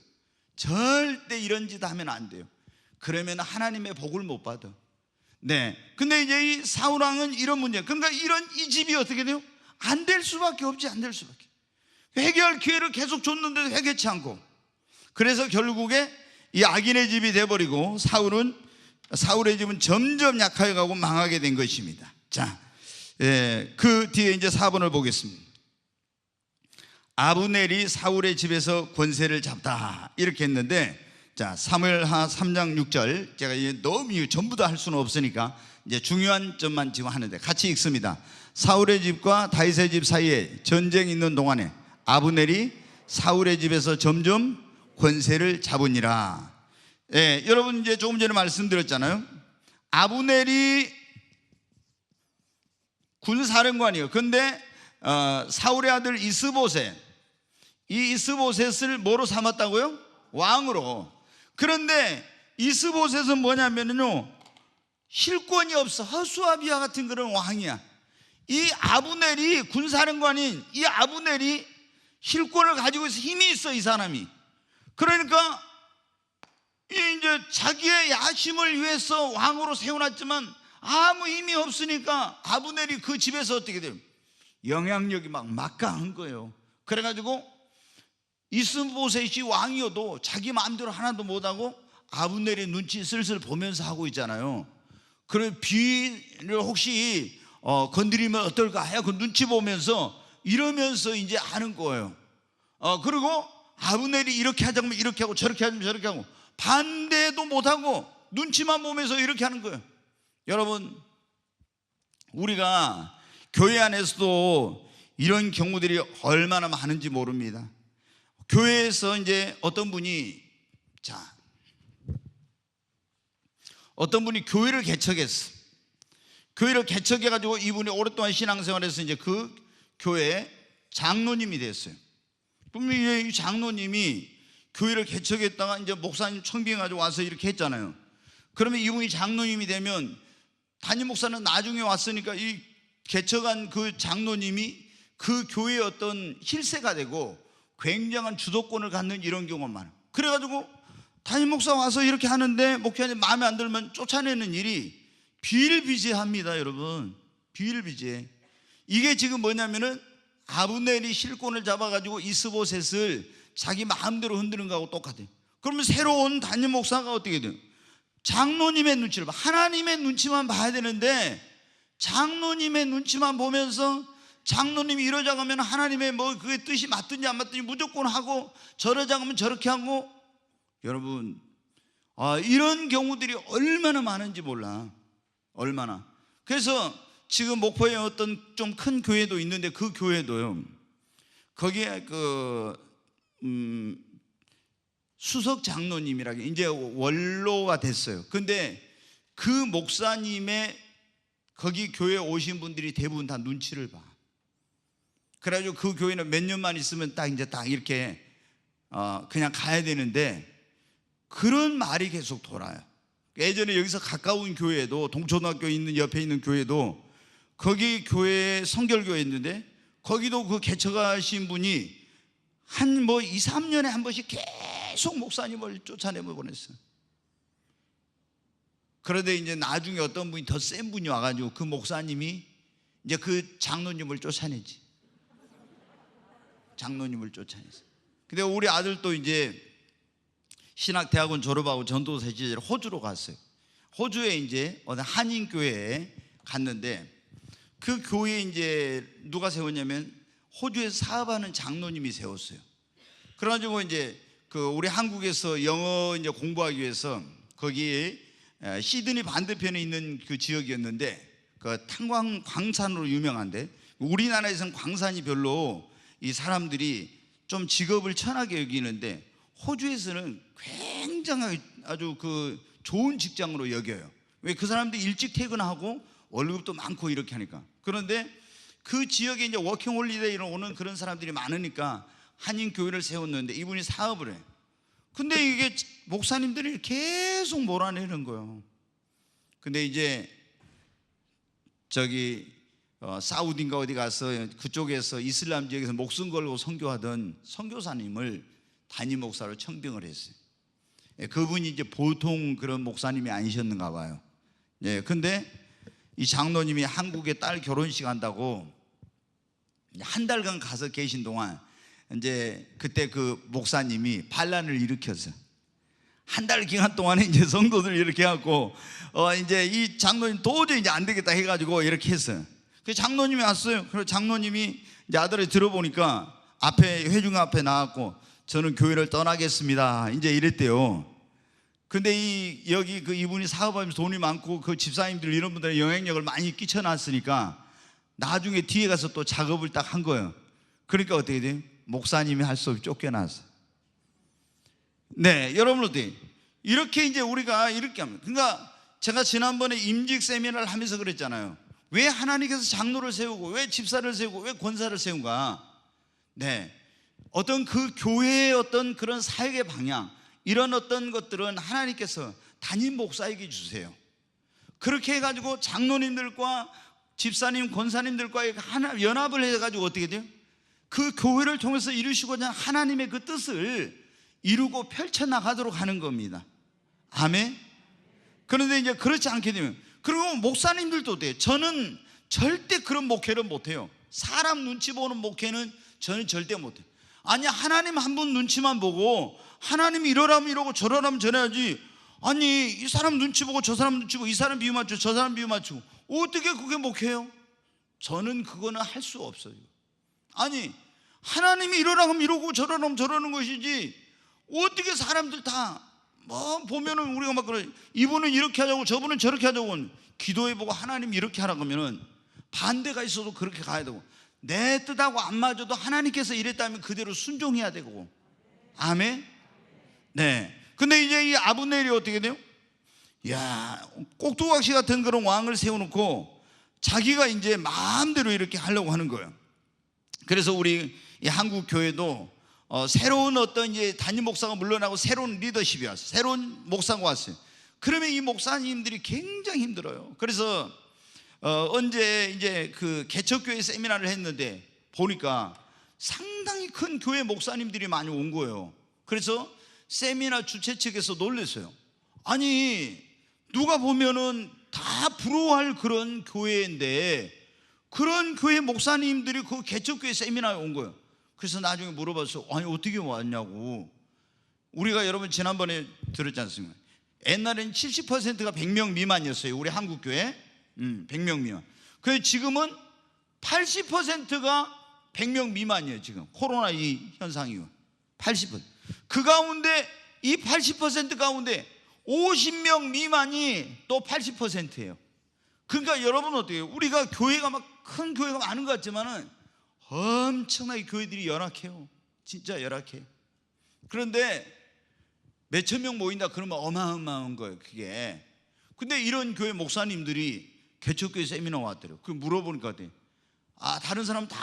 Speaker 1: 절대 이런 짓 하면 안 돼요. 그러면 하나님의 복을 못 받아. 네. 근데 이제 이 사울왕은 이런 문제, 그러니까 이 집이 어떻게 돼요? 안 될 수밖에 없지. 안 될 수밖에. 회개할 기회를 계속 줬는데도 회개치 않고, 그래서 결국에 이 악인의 집이 돼버리고 사울의 집은 점점 약하게 가고 망하게 된 것입니다. 자, 그 뒤에 이제 4번을 보겠습니다. 아브넬이 사울의 집에서 권세를 잡다 이렇게 했는데, 자, 사무엘하 3장 6절, 제가 너무 전부 다 할 수는 없으니까 이제 중요한 점만 지금 하는데 같이 읽습니다. 사울의 집과 다윗의 집 사이에 전쟁이 있는 동안에 아브넬이 사울의 집에서 점점 권세를 잡으니라. 예, 여러분 이제 조금 전에 말씀드렸잖아요. 아브넬이 군사령관이에요. 근데 사울의 아들 이스보셋, 이 이스보셋을 뭐로 삼았다고요? 왕으로. 그런데 이스보셋은 뭐냐면요, 실권이 없어. 허수아비와 같은 그런 왕이야. 이 아브넬이 군사령관인 이 아브넬이 실권을 가지고 있어. 힘이 있어, 이 사람이. 그러니까 이제 자기의 야심을 위해서 왕으로 세워놨지만 아무 힘이 없으니까 아브넬이 그 집에서 어떻게 돼요? 영향력이 막 막강한 거예요. 그래가지고 이스보셋이 왕이어도 자기 마음대로 하나도 못하고 아브넬의 눈치 슬슬 보면서 하고 있잖아요. 그래 비를 혹시 건드리면 어떨까 해요. 그 눈치 보면서 이러면서 이제 하는 거예요. 그리고 아브넬이 이렇게 하자면 이렇게 하고 저렇게 하자면 저렇게 하고 반대도 못하고 눈치만 보면서 이렇게 하는 거예요. 여러분, 우리가 교회 안에서도 이런 경우들이 얼마나 많은지 모릅니다. 교회에서 이제 어떤 분이 교회를 개척했어. 교회를 개척해가지고 이분이 오랫동안 신앙생활에서 이제 그 교회 장로님이 됐어요. 분명히 이 장로님이 교회를 개척했다가 이제 목사님 청빙해가지고 와서 이렇게 했잖아요. 그러면 이분이 장로님이 되면 담임 목사는 나중에 왔으니까 이 개척한 그 장로님이 그 교회의 어떤 힐세가 되고 굉장한 주도권을 갖는 이런 경우가 많아요. 그래가지고 담임 목사 와서 이렇게 하는데 목회자님 마음에 안 들면 쫓아내는 일이 비일비재합니다. 여러분, 비일비재. 이게 지금 뭐냐면은 아브넬이 실권을 잡아가지고 이스보셋을 자기 마음대로 흔드는 거하고 똑같아요. 그러면 새로운 담임 목사가 어떻게 돼요? 장로님의 눈치를 봐. 하나님의 눈치만 봐야 되는데 장로님의 눈치만 보면서 장로님이 이러자고 하면 하나님의 뭐 그게 뜻이 맞든지 안 맞든지 무조건 하고 저러자고 하면 저렇게 하고. 여러분, 이런 경우들이 얼마나 많은지 몰라. 얼마나. 그래서 지금 목포에 어떤 좀 큰 교회도 있는데 그 교회도요, 거기에 수석 장로님이라고 이제 원로가 됐어요. 근데 그 목사님의 거기 교회에 오신 분들이 대부분 다 눈치를 봐. 그래가지고 그 교회는 몇 년만 있으면 딱 이렇게 그냥 가야 되는데 그런 말이 계속 돌아요. 예전에 여기서 가까운 교회도 동초등학교 있는 옆에 있는 교회도 거기 교회 성결교회 있는데 거기도 그 개척하신 분이 한 2, 3년에 한 번씩 계속 목사님을 쫓아내며 보냈어요. 그런데 이제 나중에 어떤 분이 더 센 분이 와가지고 그 목사님이 이제 그 장로님을 쫓아내지. 장로님을 쫓아냈어요. 근데 우리 아들도 이제 신학대학원 졸업하고 전도사 시절 호주로 갔어요. 호주에 이제 어느 한인교회에 갔는데 그 교회에 이제 누가 세웠냐면 호주에서 사업하는 장로님이 세웠어요. 그래가지고 이제 그 우리 한국에서 영어 이제 공부하기 위해서 거기에 시드니 반대편에 있는 그 지역이었는데 그 탄광 광산으로 유명한데 우리나라에서는 광산이 별로 이 사람들이 좀 직업을 천하게 여기는데 호주에서는 굉장히 아주 그 좋은 직장으로 여겨요. 왜? 그 사람들이 일찍 퇴근하고 월급도 많고 이렇게 하니까. 그런데 그 지역에 이제 워킹홀리데이로 오는 그런 사람들이 많으니까 한인교회를 세웠는데 이분이 사업을 해요. 근데 이게 목사님들이 계속 몰아내는 거예요. 근데 이제 사우디인가 어디 가서 그쪽에서 이슬람 지역에서 목숨 걸고 선교하던 선교사님을 담임 목사로 청빙을 했어요. 그분이 이제 보통 그런 목사님이 아니셨는가 봐요. 근데 이 장로님이 한국에 딸 결혼식 한다고 한 달간 가서 계신 동안 이제 그때 그 목사님이 반란을 일으켰어. 한 달 기간 동안에 이제 성도들 이렇게 해갖고 이제 이 장로님 도저히 이제 안 되겠다 해가지고 이렇게 했어요. 그 장로님이 왔어요. 그래서 장로님이 이제 아들을 들어보니까 회중 앞에 나왔고 저는 교회를 떠나겠습니다. 이제 이랬대요. 근데 여기 이분이 사업하면서 돈이 많고 그 집사님들 이런 분들의 영향력을 많이 끼쳐놨으니까 나중에 뒤에 가서 또 작업을 딱 한 거예요. 그러니까 어떻게 돼요? 목사님이 할 수 없이 쫓겨났어. 네, 여러분 어때요? 이렇게 이제 우리가 이렇게 합니다. 그러니까 제가 지난번에 임직 세미나를 하면서 그랬잖아요. 왜 하나님께서 장로를 세우고 왜 집사를 세우고 왜 권사를 세운가? 네, 어떤 그 교회의 어떤 그런 사역의 방향, 이런 어떤 것들은 하나님께서 담임 목사에게 주세요. 그렇게 해가지고 장로님들과 집사님, 권사님들과 연합을 해가지고 어떻게 돼요? 그 교회를 통해서 이루시고자 하는 하나님의 그 뜻을 이루고 펼쳐나가도록 하는 겁니다. 아멘. 그런데 이제 그렇지 않게 되면, 그리고 목사님들도 어때요? 저는 절대 그런 목회를 못해요. 사람 눈치 보는 목회는 저는 절대 못해요. 아니, 하나님 한 분 눈치만 보고 하나님이 이러라면 이러고 저러라면 저래야지, 아니 이 사람 눈치 보고 저 사람 눈치 보고 이 사람 비유 맞추고 저 사람 비유 맞추고 어떻게 그게 목회예요? 저는 그거는 할 수 없어요. 아니, 하나님이 이러라고 하면 이러고 저러라면 저러는 것이지, 어떻게 사람들 다 뭐 보면은 우리가 막 그래, 이분은 이렇게 하자고 저분은 저렇게 하자고 기도해보고 하나님이 이렇게 하라고 하면은 반대가 있어도 그렇게 가야 되고, 내 뜻하고 안 맞아도 하나님께서 이랬다면 그대로 순종해야 되고. 아멘. 네. 근데 이제 이 아브넬이 어떻게 돼요? 야, 꼭두각시 같은 그런 왕을 세워놓고 자기가 이제 마음대로 이렇게 하려고 하는 거예요. 그래서 우리 이 한국 교회도 새로운 어떤 이제 담임 목사가 물러나고 새로운 리더십이 왔어요. 새로운 목사가 왔어요. 그러면 이 목사님들이 굉장히 힘들어요. 그래서 언제 이제 그 개척교회 세미나를 했는데 보니까 상당히 큰 교회 목사님들이 많이 온 거예요. 그래서 세미나 주최 측에서 놀랐어요. 아니, 누가 보면은 다 부러워할 그런 교회인데 그런 교회 목사님들이 그 개척교회 세미나에 온 거예요. 그래서 나중에 물어봤어요. 아니, 어떻게 왔냐고. 우리가 여러분 지난번에 들었지 않습니까? 옛날에는 70%가 100명 미만이었어요. 우리 한국교회 100명 미만. 그래서 지금은 80%가 100명 미만이에요. 지금 코로나 이 현상이요. 80%. 그 가운데 이 80% 가운데 50명 미만이 또 80%예요. 그러니까 여러분 어때요? 우리가 교회가 막 큰 교회가 많은 것 같지만은 엄청나게 교회들이 열악해요. 진짜 열악해. 그런데 몇천 명 모인다 그러면 어마어마한 거예요, 그게. 근데 이런 교회 목사님들이 개척교회 세미나 왔더래요. 그 물어보니까 어때요? 아, 다른 사람 다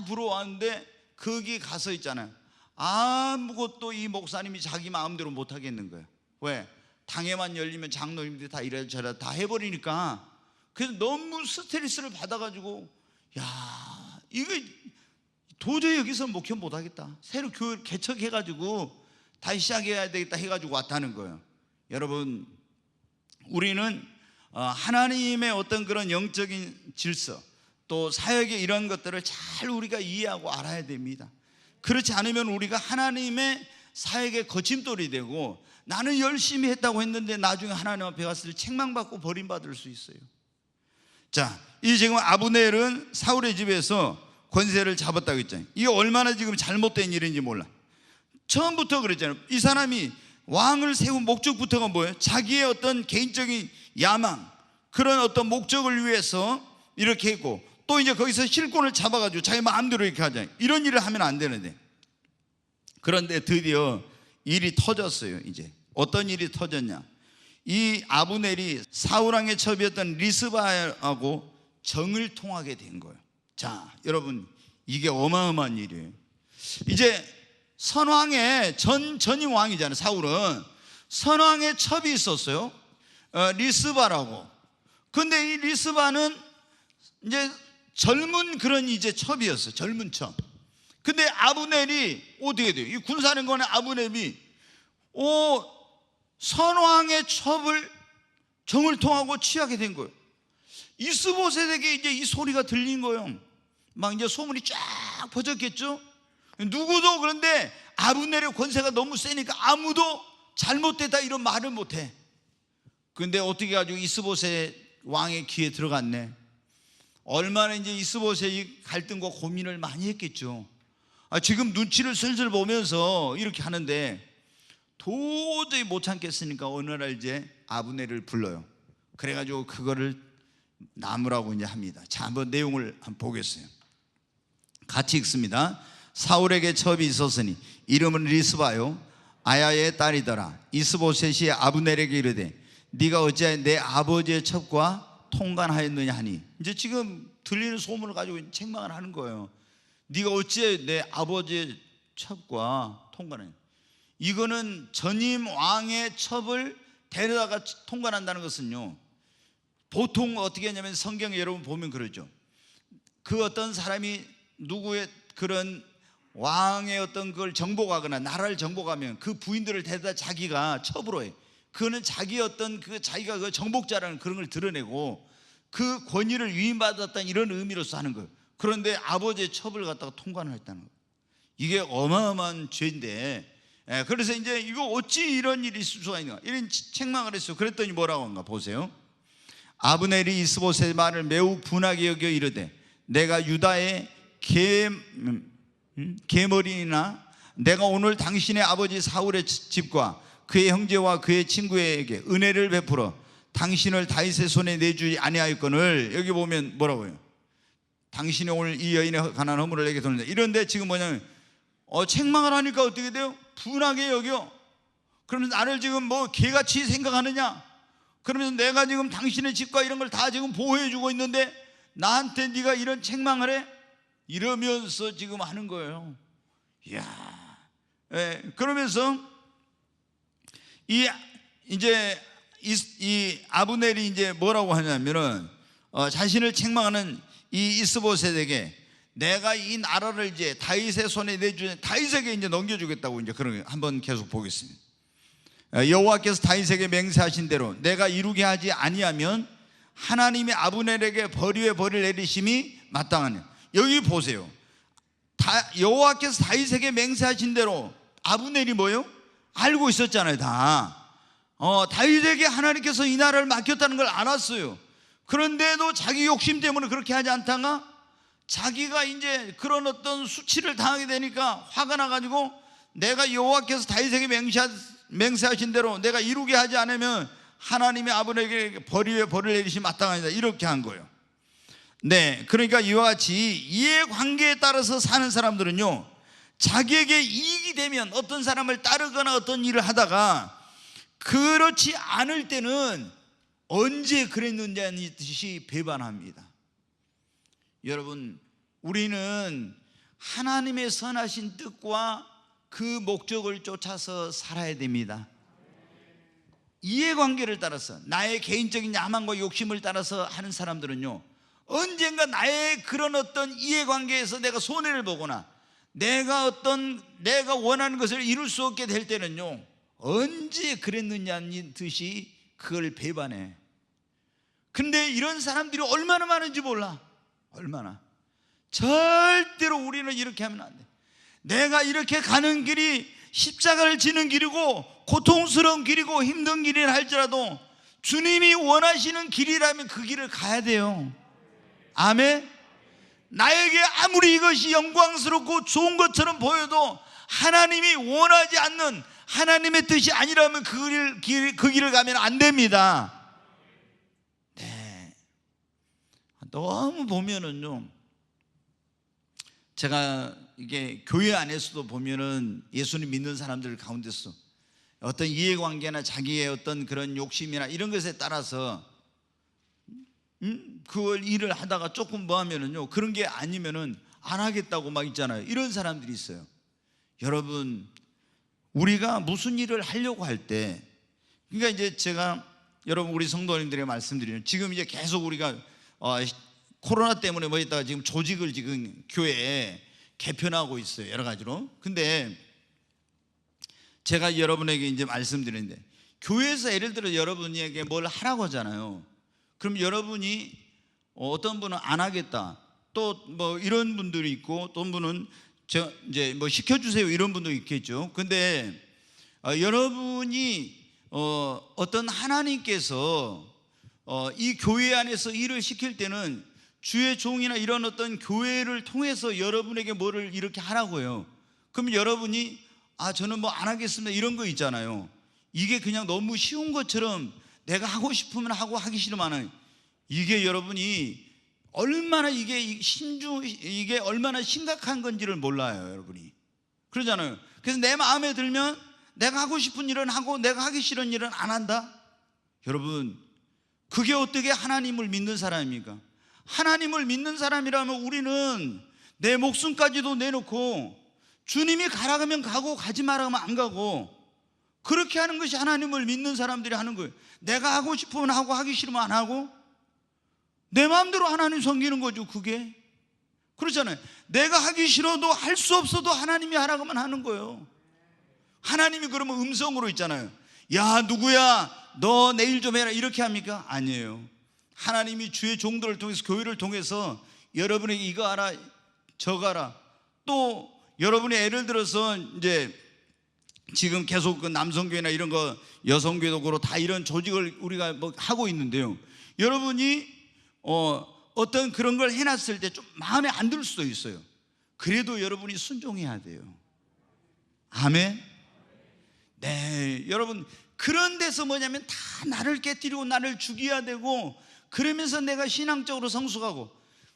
Speaker 1: 부러워하는데 거기 가서 있잖아요. 아무것도 이 목사님이 자기 마음대로 못 하겠는 거예요. 왜? 당회만 열리면 장로님들이 다 이래 저래 다 해버리니까. 그래서 너무 스트레스를 받아가지고, 야, 이거 도저히 여기서 목회 못하겠다, 새로 교회를 개척해가지고 다시 시작해야 되겠다 해가지고 왔다는 거예요. 여러분, 우리는 하나님의 어떤 그런 영적인 질서, 또 사역의 이런 것들을 잘 우리가 이해하고 알아야 됩니다. 그렇지 않으면 우리가 하나님의 사역의 거침돌이 되고, 나는 열심히 했다고 했는데 나중에 하나님 앞에 갔을 때 책망받고 버림받을 수 있어요. 자, 이 지금 아브넬은 사울의 집에서 권세를 잡았다고 했잖아요. 이게 얼마나 지금 잘못된 일인지 몰라. 처음부터 그랬잖아요. 이 사람이 왕을 세운 목적부터가 뭐예요? 자기의 어떤 개인적인 야망, 그런 어떤 목적을 위해서 이렇게 했고, 또 이제 거기서 실권을 잡아가지고 자기 마음대로 이렇게 하잖아요. 이런 일을 하면 안 되는데. 그런데 드디어 일이 터졌어요. 이제 어떤 일이 터졌냐? 이 아브넬이 사울왕의 첩이었던 리스바하고 정을 통하게 된 거예요. 자, 여러분, 이게 어마어마한 일이에요. 이제 선왕의 전임 왕이잖아요. 사울은 선왕의 첩이 있었어요. 리스바라고. 근데 이 리스바는 이제 젊은 그런 이제 첩이었어요. 젊은 첩. 근데 아브넬이 어떻게 돼요? 이 군사령관의 아브넬이 선왕의 첩을 정을 통하고 취하게 된 거예요. 이스보셋에게 이제 이 소리가 들린 거예요. 막 이제 소문이 쫙 퍼졌겠죠. 누구도, 그런데 아브넬의 권세가 너무 세니까 아무도 잘못됐다 이런 말을 못해. 근데 어떻게 가지고 이스보셋 왕의 귀에 들어갔네. 얼마나 이제 이스보셋이 갈등과 고민을 많이 했겠죠. 지금 눈치를 슬슬 보면서 이렇게 하는데, 도저히 못 참겠으니까 어느 날 이제 아브넬을 불러요. 그래가지고 그거를 나무라고 이제 합니다. 자, 한번 내용을 한번 보겠어요. 같이 읽습니다. 사울에게 첩이 있었으니 이름은 리스바요 아야의 딸이더라. 이스보셋이 아브넬에게 이르되 네가 어찌하여 내 아버지의 첩과 통관하였느냐 하니, 이제 지금 들리는 소문을 가지고 책망을 하는 거예요. 네가 어찌하여 내 아버지의 첩과 통관하느냐. 이거는 전임 왕의 첩을 데려다가 통관한다는 것은요, 보통 어떻게 하냐면 성경에 여러분 보면 그러죠. 그 어떤 사람이 누구의 그런 왕의 어떤 그걸 정복하거나 나라를 정복하면 그 부인들을 데려다 자기가 첩으로 해. 그거는 자기 어떤 그 자기가 그 정복자라는 그런 걸 드러내고 그 권위를 위임받았다는 이런 의미로서 하는 거예요. 그런데 아버지의 첩을 갖다가 통관을 했다는 거예요. 이게 어마어마한 죄인데, 그래서 이제 이거 어찌 이런 일이 있을 수가 있는가, 이런 책망을 했어요. 그랬더니 뭐라고 한가 보세요. 아브넬이 이스보셋의 말을 매우 분하게 여겨 이르되 내가 유다의 개머리나 내가 오늘 당신의 아버지 사울의 집과 그의 형제와 그의 친구에게 은혜를 베풀어 당신을 다윗의 손에 내주지 아니하였거늘. 여기 보면 뭐라고요? 당신이 오늘 이 여인의 가난 허물을 내게 돌린다. 이런데 지금 뭐냐면 책망을 하니까 어떻게 돼요? 분하게 여겨. 그러면서 나를 지금 뭐 개같이 생각하느냐? 그러면서 내가 지금 당신의 집과 이런 걸 다 지금 보호해 주고 있는데 나한테 네가 이런 책망을 해? 이러면서 지금 하는 거예요. 이야. 그러면서 이 아브넬이 이제 뭐라고 하냐면은 자신을 책망하는 이 이스보셋에게 내가 이 나라를 이제 다윗의 손에 내주는, 다윗에게 이제 넘겨주겠다고 이제 그런 거 한번 계속 보겠습니다. 여호와께서 다윗에게 맹세하신 대로 내가 이루게 하지 아니하면 하나님이 아브넬에게 벌이에 벌을 내리심이 마땅하냐. 여기 보세요. 여호와께서 다윗에게 맹세하신 대로 아브넬이 뭐요? 알고 있었잖아요. 다 다윗에게 하나님께서 이 나라를 맡겼다는 걸 알았어요. 그런데도 자기 욕심 때문에 그렇게 하지 않다가 자기가 이제 그런 어떤 수치를 당하게 되니까 화가 나가지고 내가 여호와께서 다윗에게 맹세하신 대로 내가 이루게 하지 않으면 하나님이 아브넬에게 벌이에 벌을 내리심이 마땅하니다, 이렇게 한 거예요. 네, 그러니까 이와 같이 이해관계에 따라서 사는 사람들은요, 자기에게 이익이 되면 어떤 사람을 따르거나 어떤 일을 하다가 그렇지 않을 때는 언제 그랬느냐는 듯이 배반합니다. 여러분, 우리는 하나님의 선하신 뜻과 그 목적을 쫓아서 살아야 됩니다. 이해관계를 따라서 나의 개인적인 야망과 욕심을 따라서 하는 사람들은요, 언젠가 나의 그런 어떤 이해관계에서 내가 손해를 보거나 내가 원하는 것을 이룰 수 없게 될 때는요, 언제 그랬느냐는 듯이 그걸 배반해. 근데 이런 사람들이 얼마나 많은지 몰라. 얼마나. 절대로 우리는 이렇게 하면 안 돼. 내가 이렇게 가는 길이 십자가를 지는 길이고 고통스러운 길이고 힘든 길이라 할지라도 주님이 원하시는 길이라면 그 길을 가야 돼요. 아멘. 나에게 아무리 이것이 영광스럽고 좋은 것처럼 보여도 하나님이 원하지 않는 하나님의 뜻이 아니라면 그 길을 가면 안 됩니다. 네. 너무 보면은요, 제가 이게 교회 안에서도 보면은 예수님 믿는 사람들 가운데서 어떤 이해관계나 자기의 어떤 그런 욕심이나 이런 것에 따라서 그걸 일을 하다가 조금 뭐 하면은요, 그런 게 아니면은 안 하겠다고 막 있잖아요. 이런 사람들이 있어요. 여러분, 우리가 무슨 일을 하려고 할 때, 그러니까 이제 제가 여러분 우리 성도님들에게 말씀드리는, 지금 이제 계속 우리가 코로나 때문에 뭐 있다가 지금 조직을 지금 교회에 개편하고 있어요, 여러 가지로. 근데 제가 여러분에게 이제 말씀드리는데, 교회에서 예를 들어 여러분에게 뭘 하라고 하잖아요. 그럼 여러분이 어떤 분은 안 하겠다, 또 뭐 이런 분들이 있고, 또 분은 이제 뭐 시켜주세요 이런 분도 있겠죠. 근데 여러분이 어떤 하나님께서 이 교회 안에서 일을 시킬 때는 주의 종이나 이런 어떤 교회를 통해서 여러분에게 뭐를 이렇게 하라고요. 그럼 여러분이 저는 뭐 안 하겠습니다 이런 거 있잖아요. 이게 그냥 너무 쉬운 것처럼 내가 하고 싶으면 하고 하기 싫으면 안 해요. 이게 여러분이 얼마나 이게 얼마나 심각한 건지를 몰라요, 여러분이. 그러잖아요. 그래서 내 마음에 들면 내가 하고 싶은 일은 하고 내가 하기 싫은 일은 안 한다. 여러분, 그게 어떻게 하나님을 믿는 사람입니까? 하나님을 믿는 사람이라면 우리는 내 목숨까지도 내놓고 주님이 가라 하면 가고 가지 마라 하면 안 가고, 그렇게 하는 것이 하나님을 믿는 사람들이 하는 거예요. 내가 하고 싶으면 하고 하기 싫으면 안 하고 내 마음대로 하나님 섬기는 거죠. 그게 그렇잖아요. 내가 하기 싫어도 할 수 없어도 하나님이 하라고 하면 하는 거예요. 하나님이 그러면 음성으로 있잖아요. 야, 누구야, 너 내일 좀 해라 이렇게 합니까? 아니에요. 하나님이 주의 종들을 통해서, 교회를 통해서 여러분에게 이거 하라 저거 하라, 또 여러분이 예를 들어서 이제 지금 계속 그 남성교회나 이런 거 여성교회도 그렇고 다 이런 조직을 우리가 뭐 하고 있는데요, 여러분이 어떤 그런 걸 해놨을 때 좀 마음에 안 들 수도 있어요. 그래도 여러분이 순종해야 돼요. 아멘. 네, 여러분, 그런 데서 뭐냐면 다 나를 깨뜨리고 나를 죽여야 되고 그러면서 내가 신앙적으로 성숙하고,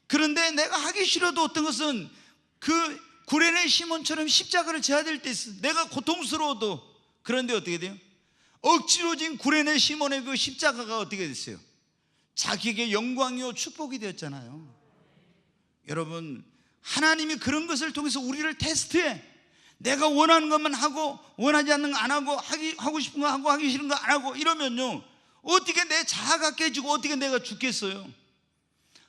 Speaker 1: 그런데 내가 하기 싫어도 어떤 것은 그 구레네 시몬처럼 십자가를 져야 될 때 있어. 내가 고통스러워도. 그런데 어떻게 돼요? 억지로 진 구레네 시몬의 그 십자가가 어떻게 됐어요? 자기에게 영광이요 축복이 되었잖아요. 여러분, 하나님이 그런 것을 통해서 우리를 테스트해. 내가 원하는 것만 하고 원하지 않는 거 안 하고 하고 싶은 거 하고 하기 싫은 거 안 하고 이러면요, 어떻게 내 자아가 깨지고 어떻게 내가 죽겠어요?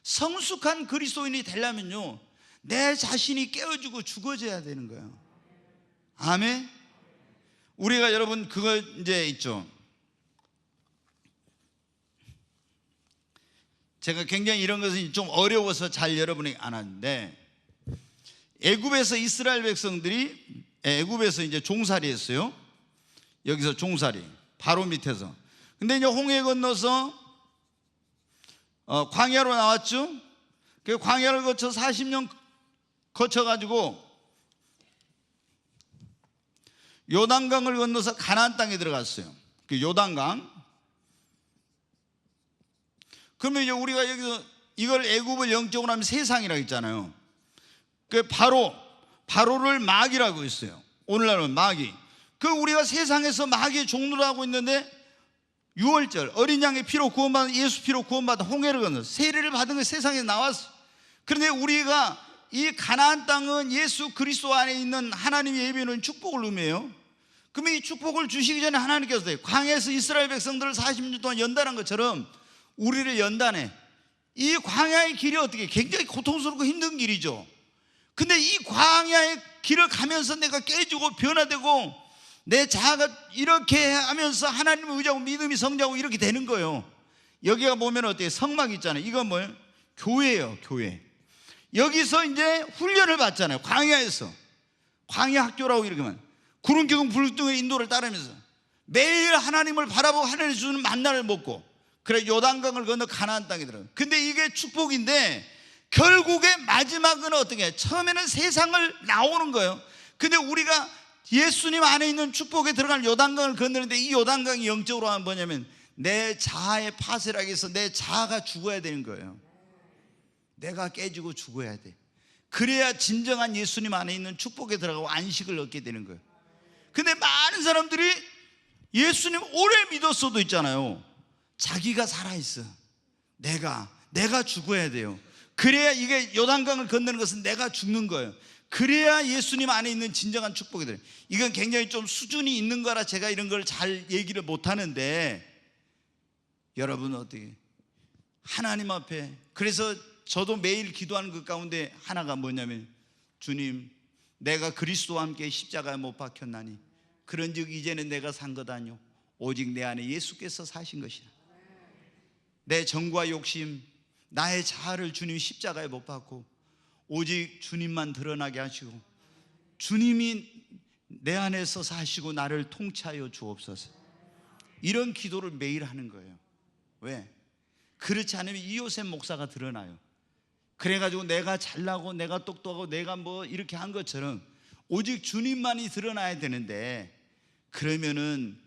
Speaker 1: 성숙한 그리스도인이 되려면요, 내 자신이 깨어지고 죽어져야 되는 거예요. 아멘. 우리가 여러분 그거 이제 있죠. 제가 굉장히 이런 것은 좀 어려워서 잘 여러분이 안 하는데, 애굽에서 이스라엘 백성들이 애굽에서 이제 종살이 했어요. 여기서 종살이 바로 밑에서. 근데 이제 홍해 건너서 광야로 나왔죠. 그 광야를 거쳐 40년 거쳐가지고 요단강을 건너서 가나안 땅에 들어갔어요. 그 요단강. 그러면 이제 우리가 여기서 이걸 애굽을 영적으로 하면 세상이라고 했잖아요. 그 바로를 마귀라고 했어요. 오늘날은 마귀. 그 우리가 세상에서 마귀의 종로를 하고 있는데, 유월절 어린 양의 피로 구원받은, 예수 피로 구원받은 홍해를 건너 세례를 받은 그 세상에 나왔어. 그런데 우리가 이 가나안 땅은 예수 그리스도 안에 있는 하나님의 예비는 축복을 의미해요. 그러면 이 축복을 주시기 전에 하나님께서 광야에서 이스라엘 백성들을 40년 동안 연단한 것처럼 우리를 연단해. 이 광야의 길이 어떻게 굉장히 고통스럽고 힘든 길이죠. 근데 이 광야의 길을 가면서 내가 깨지고 변화되고 내 자아가 이렇게 하면서 하나님을 의지하고 믿음이 성장하고 이렇게 되는 거예요. 여기가 보면 어때요? 성막 있잖아요. 이건 뭐예요? 교회예요. 교회. 여기서 이제 훈련을 받잖아요. 광야에서. 광야 학교라고 이렇게 말. 구름 기둥 불 기둥의 인도를 따르면서 매일 하나님을 바라보고 하나님이 주는 만나를 먹고, 그래 요단강을 건너 가나안 땅에 들어가요. 근데 이게 축복인데 결국에 마지막은 어떻게 해요? 처음에는 세상을 나오는 거예요. 근데 우리가 예수님 안에 있는 축복에 들어가는 요단강을 건너는데, 이 요단강이 영적으로 하면 뭐냐면 내 자아의 파쇄락에서 내 자아가 죽어야 되는 거예요. 내가 깨지고 죽어야 돼. 그래야 진정한 예수님 안에 있는 축복에 들어가고 안식을 얻게 되는 거예요. 근데 많은 사람들이 예수님 오래 믿었어도 있잖아요, 자기가 살아있어. 내가 죽어야 돼요. 그래야, 이게 요단강을 건너는 것은 내가 죽는 거예요. 그래야 예수님 안에 있는 진정한 축복이 돼요. 이건 굉장히 좀 수준이 있는 거라 제가 이런 걸 잘 얘기를 못 하는데, 여러분은 어떻게 하나님 앞에, 그래서 저도 매일 기도하는 것 가운데 하나가 뭐냐면, 주님, 내가 그리스도와 함께 십자가에 못 박혔나니 그런즉 이제는 내가 산 것 아니요 오직 내 안에 예수께서 사신 것이라. 내 정과 욕심, 나의 자아를 주님 십자가에 못 박고 오직 주님만 드러나게 하시고 주님이 내 안에서 사시고 나를 통치하여 주옵소서. 이런 기도를 매일 하는 거예요. 왜? 그렇지 않으면 이요셉 목사가 드러나요. 그래가지고 내가 잘나고 내가 똑똑하고 내가 뭐 이렇게 한 것처럼 오직 주님만이 드러나야 되는데, 그러면은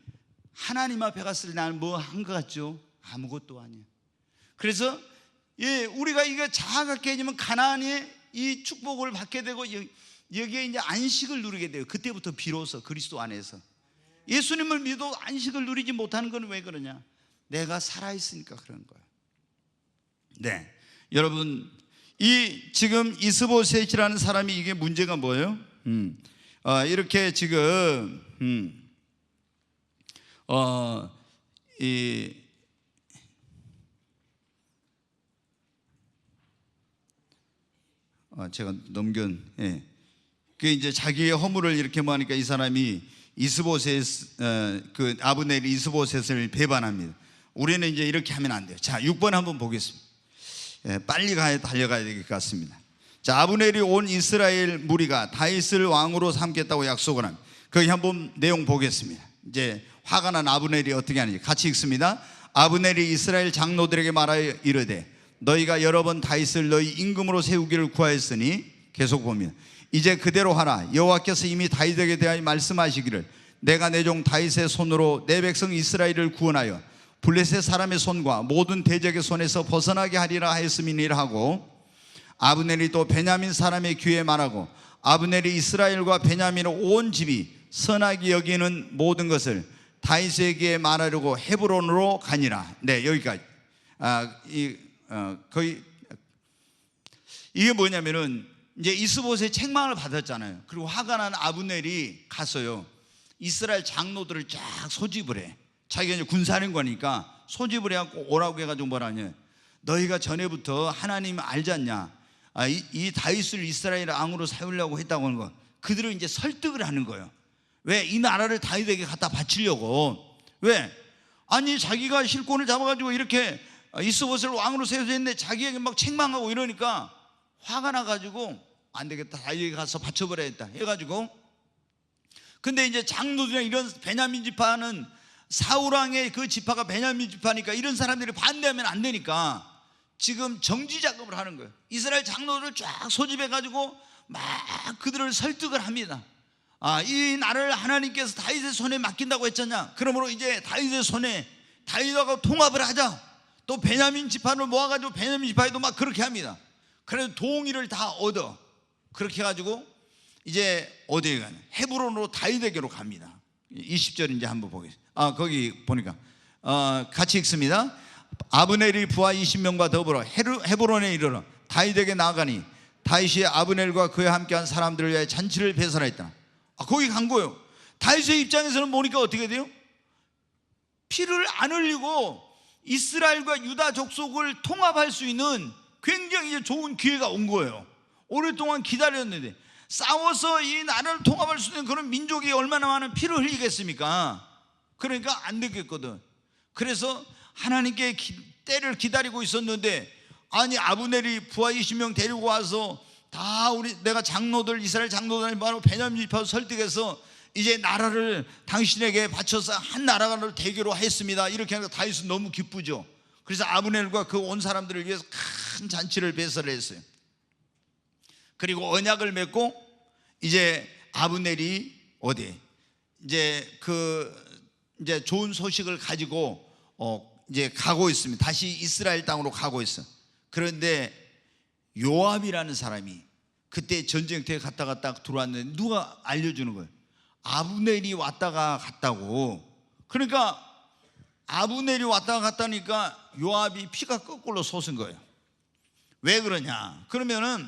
Speaker 1: 하나님 앞에 갔을 때 나는 뭐 한 것 같죠? 아무것도 아니에요. 그래서 우리가 이거 자아가 깨지면 가나안의 이 축복을 받게 되고 여기에 이제 안식을 누리게 돼요. 그때부터 비로소 그리스도 안에서. 예수님을 믿어도 안식을 누리지 못하는 건 왜 그러냐? 내가 살아있으니까 그런 거예요. 네, 여러분, 이 지금 이스보셋이라는 사람이 이게 문제가 뭐예요? 이렇게 지금 제가 그 이제 자기의 허물을 이렇게 뭐 하니까 이 사람이 이스보셋, 그 아브넬이 이스보셋을 배반합니다. 우리는 이제 이렇게 하면 안 돼요. 자, 6번 한번 보겠습니다. 빨리 달려가야 될 것 같습니다. 자, 아브넬이 온 이스라엘 무리가 다윗을 왕으로 삼겠다고 약속을 합니다. 거기 한번 내용 보겠습니다. 이제 화가 난 아브넬이 어떻게 하는지 같이 읽습니다. 아브넬이 이스라엘 장로들에게 말하여 이르되 너희가 여러 번 다윗을 너희 임금으로 세우기를 구하였으니, 계속 봅니다. 이제 그대로 하라. 여호와께서 이미 다윗에게 대하여 말씀하시기를 내가 내 종 다윗의 손으로 내 백성 이스라엘을 구원하여 블레셋 사람의 손과 모든 대적의 손에서 벗어나게 하리라 하였음이니라 하고, 아브넬이 또 베냐민 사람의 귀에 말하고 아브넬이 이스라엘과 베냐민 온 집이 선하게 여기는 모든 것을 다윗에게 말하려고 헤브론으로 가니라. 네, 여기까지. 거의 이게 뭐냐면은 이제 이스보셋 책망을 받았잖아요. 그리고 화가 난 아브넬이 갔어요. 이스라엘 장로들을 쫙 소집을 해. 자기가 이제 군사령관이니까 소집을 해갖고 오라고 해가지고 뭐라냐, 너희가 전에부터 하나님 알지 않냐, 이 다윗을 이스라엘 왕으로 세우려고 했다고 하는 거. 그들을 이제 설득을 하는 거예요. 왜? 이 나라를 다윗에게 갖다 바치려고. 왜? 아니 자기가 실권을 잡아가지고 이렇게 이스보셋을 왕으로 세워서 했는데 자기에게 막 책망하고 이러니까 화가 나가지고 안 되겠다, 다윗에게 가서 바쳐버려야겠다 해가지고. 근데 이제 장로들이나 이런 베냐민 지파는 사울왕의 그 지파가 베냐민 지파니까 이런 사람들이 반대하면 안 되니까 지금 정지 작업을 하는 거예요. 이스라엘 장로들을 쫙 소집해가지고 막 그들을 설득을 합니다. 이 나라를 하나님께서 다윗의 손에 맡긴다고 했잖냐. 그러므로 이제 다윗의 손에 다윗하고 통합을 하자. 또 베냐민 지파를 모아가지고 베냐민 지파에도 막 그렇게 합니다. 그래서 동의를 다 얻어. 그렇게 해가지고 이제 어디에 가냐, 헤브론으로 다윗에게로 갑니다. 20절 이제 한번 보겠습니다. 거기 보니까 같이 읽습니다. 아브넬이 부하 20명과 더불어 헤브론에 이르러 다윗에게 나아가니 다윗이 아브넬과 그와 함께한 사람들을 위하여 잔치를 배설하였다. 거기 간 거예요. 다윗의 입장에서는 보니까 어떻게 돼요? 피를 안 흘리고 이스라엘과 유다 족속을 통합할 수 있는 굉장히 좋은 기회가 온 거예요. 오랫동안 기다렸는데, 싸워서 이 나라를 통합할 수 있는 그런 민족이 얼마나 많은 피를 흘리겠습니까? 그러니까 안 되겠거든. 그래서 하나님께 때를 기다리고 있었는데, 아니 아브넬이 부하 20명 데리고 와서 다 내가 장로들, 이스라엘 장로들 바로 베냐민 지파 설득해서 이제 나라를 당신에게 바쳐서 한 나라를 대교로 했습니다. 이렇게 하니까 다윗은 너무 기쁘죠. 그래서 아브넬과 그 온 사람들을 위해서 큰 잔치를 배설했어요. 그리고 언약을 맺고 이제 아브넬이 이제 좋은 소식을 가지고 이제 가고 있습니다. 다시 이스라엘 땅으로 가고 있어. 그런데 요압이라는 사람이 그때 전쟁터에 갔다가 딱 들어왔는데 누가 알려주는 거예요? 아브넬이 왔다가 갔다고. 그러니까 아브넬이 왔다가 갔다니까 요압이 피가 거꾸로 솟은 거예요. 왜 그러냐? 그러면은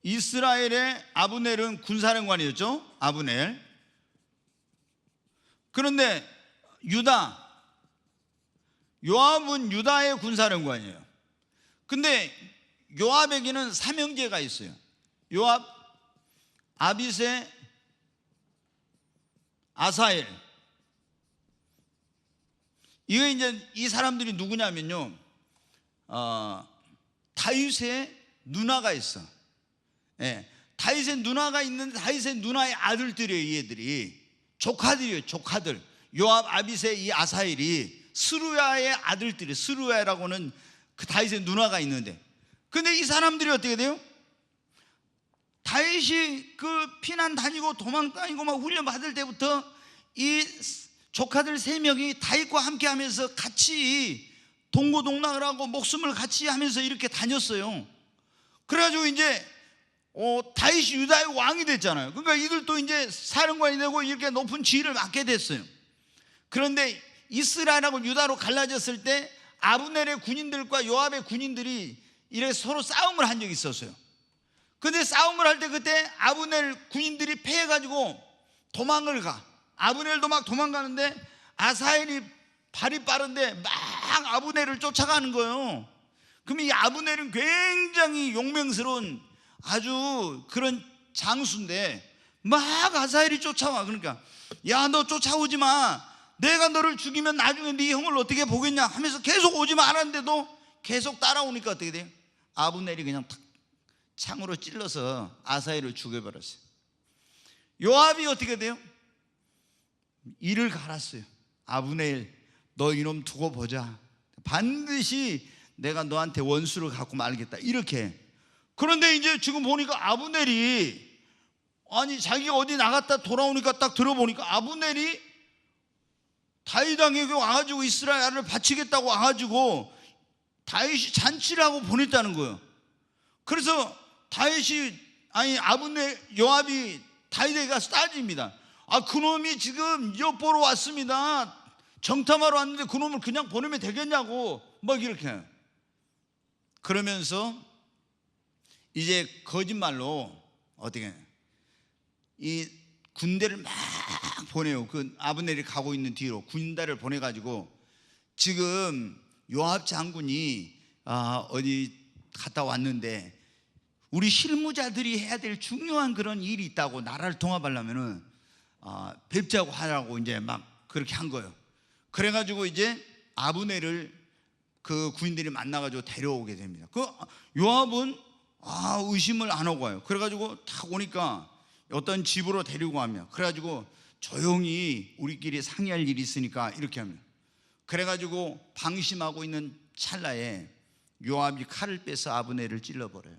Speaker 1: 이스라엘의 아브넬은 군사령관이었죠. 아브넬. 그런데 요압은 유다의 군사령관이에요. 근데 요압에게는 삼형제가 있어요. 요압, 아비새, 아사엘. 이게 이제 이 사람들이 누구냐면요, 다윗의 누나가 있어. 다윗의 누나가 있는데 다윗의 누나의 아들들이에요. 이 애들이 조카들이에요. 조카들. 요압, 아비새, 이 아사엘이 스루야의 아들들이, 스루야라고는 그 다윗의 누나가 있는데, 근데 이 사람들이 어떻게 돼요? 다윗이 그 피난 다니고 도망 다니고 막 훈련 받을 때부터 이 조카들 3명이 다윗과 함께 하면서 같이 동고동락을 하고 목숨을 같이 하면서 이렇게 다녔어요. 그래가지고 이제 다윗이 유다의 왕이 됐잖아요. 그러니까 이들도 이제 사령관이 되고 이렇게 높은 지위를 맡게 됐어요. 그런데 이스라엘하고 유다로 갈라졌을 때 아브넬의 군인들과 요압의 군인들이 이렇게 서로 싸움을 한 적이 있었어요. 근데 싸움을 할 때 그때 아브넬 군인들이 패해가지고 도망을 가. 아브넬도 막 도망가는데 아사엘이 발이 빠른데 막 아브넬을 쫓아가는 거예요. 그럼 이 아브넬은 굉장히 용맹스러운 아주 그런 장수인데 막 아사엘이 쫓아와. 그러니까 야, 너 쫓아오지 마. 내가 너를 죽이면 나중에 네 형을 어떻게 보겠냐 하면서 계속 오지 말았는데도 계속 따라오니까 어떻게 돼요? 아브넬이 그냥 탁 창으로 찔러서 아사엘을 죽여버렸어요. 요압이 어떻게 돼요? 이를 갈았어요. 아브넬, 너 이놈 두고 보자. 반드시 내가 너한테 원수를 갖고 말겠다. 이렇게. 그런데 이제 지금 보니까 아브넬이, 아니 자기가 어디 나갔다 돌아오니까 딱 들어보니까 아브넬이 다윗왕에게 와가지고 이스라엘을 바치겠다고 와가지고 다윗이 잔치를 하고 보냈다는 거예요. 그래서 아브넬, 요압이 다윗에게 가서 따집니다. 아, 그놈이 지금 엿보러 왔습니다. 정탐하러 왔는데 그놈을 그냥 보내면 되겠냐고 막 이렇게. 그러면서 이제 거짓말로 어떻게 이 군대를 막 보내요. 그 아브넬이 가고 있는 뒤로 군대를 보내가지고 지금 요압 장군이 어디 갔다 왔는데 우리 실무자들이 해야 될 중요한 그런 일이 있다고, 나라를 통합하려면은 뵙자고 하라고 이제 막 그렇게 한 거예요. 그래가지고 이제 아브넬을 그 군인들이 만나가지고 데려오게 됩니다. 그 요압은 의심을 안 하고 와요. 그래가지고 딱 오니까 어떤 집으로 데리고 가며, 그래가지고 조용히 우리끼리 상의할 일이 있으니까 이렇게 하면, 그래가지고 방심하고 있는 찰나에 요압이 칼을 빼서 아브넬을 찔러버려요.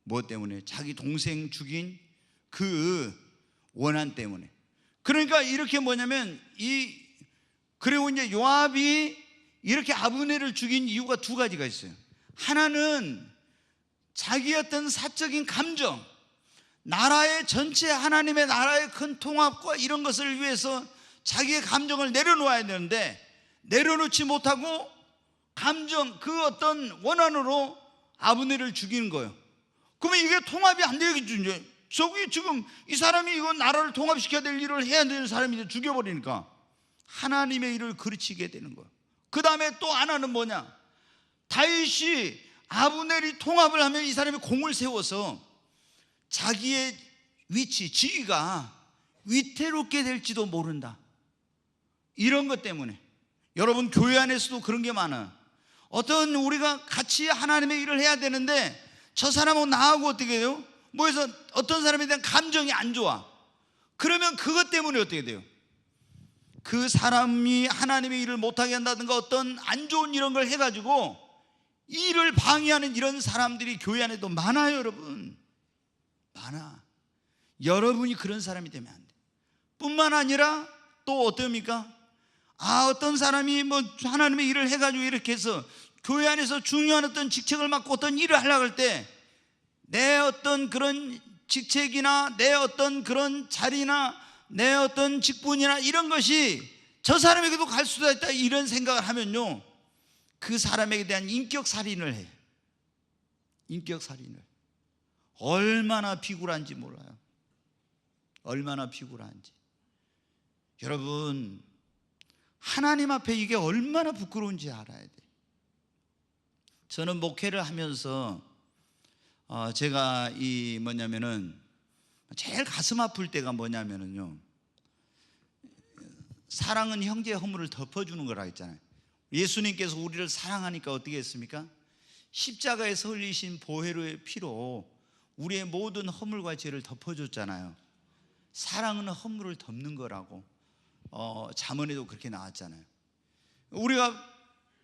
Speaker 1: 뭐 때문에? 자기 동생 죽인 그 원한 때문에. 그러니까 이렇게 뭐냐면 그리고 이제 요압이 이렇게 아브넬을 죽인 이유가 2가지가 있어요. 하나는 자기 어떤 사적인 감정, 나라의 전체 하나님의 나라의 큰 통합과 이런 것을 위해서 자기의 감정을 내려놓아야 되는데 내려놓지 못하고 그 어떤 원한으로 아브넬을 죽이는 거예요. 그러면 이게 통합이 안 되겠죠. 이제 저기 지금 이 사람이 이거 나라를 통합시켜야 될 일을 해야 되는 사람이 이제 죽여버리니까 하나님의 일을 그르치게 되는 거예요. 그 다음에 또 하나는 뭐냐? 다윗이 아브넬이 통합을 하면 이 사람이 공을 세워서 자기의 위치, 지위가 위태롭게 될지도 모른다. 이런 것 때문에. 여러분, 교회 안에서도 그런 게 많아요. 어떤 우리가 같이 하나님의 일을 해야 되는데 저 사람하고 나하고 어떻게 해요? 뭐해서 어떤 사람에 대한 감정이 안 좋아. 그러면 그것 때문에 어떻게 돼요? 그 사람이 하나님의 일을 못하게 한다든가 어떤 안 좋은 이런 걸 해가지고 일을 방해하는 이런 사람들이 교회 안에도 많아요. 여러분, 많아. 여러분이 그런 사람이 되면 안 돼. 뿐만 아니라 또 어떻습니까? 어떤 사람이 뭐 하나님의 일을 해가지고 이렇게 해서 교회 안에서 중요한 어떤 직책을 맡고 어떤 일을 하려고 할 때 내 어떤 그런 직책이나 내 어떤 그런 자리나 내 어떤 직분이나 이런 것이 저 사람에게도 갈 수도 있다, 이런 생각을 하면요, 그 사람에게 대한 인격살인을 해요. 인격살인을. 얼마나 비굴한지 몰라요. 얼마나 비굴한지. 여러분, 하나님 앞에 이게 얼마나 부끄러운지 알아야 돼요. 저는 목회를 하면서 제가 제일 가슴 아플 때가 뭐냐면요, 사랑은 형제의 허물을 덮어주는 거라 했잖아요. 예수님께서 우리를 사랑하니까 어떻게 했습니까? 십자가에서 흘리신 보혈의 피로 우리의 모든 허물과 죄를 덮어줬잖아요. 사랑은 허물을 덮는 거라고 잠언에도 그렇게 나왔잖아요. 우리가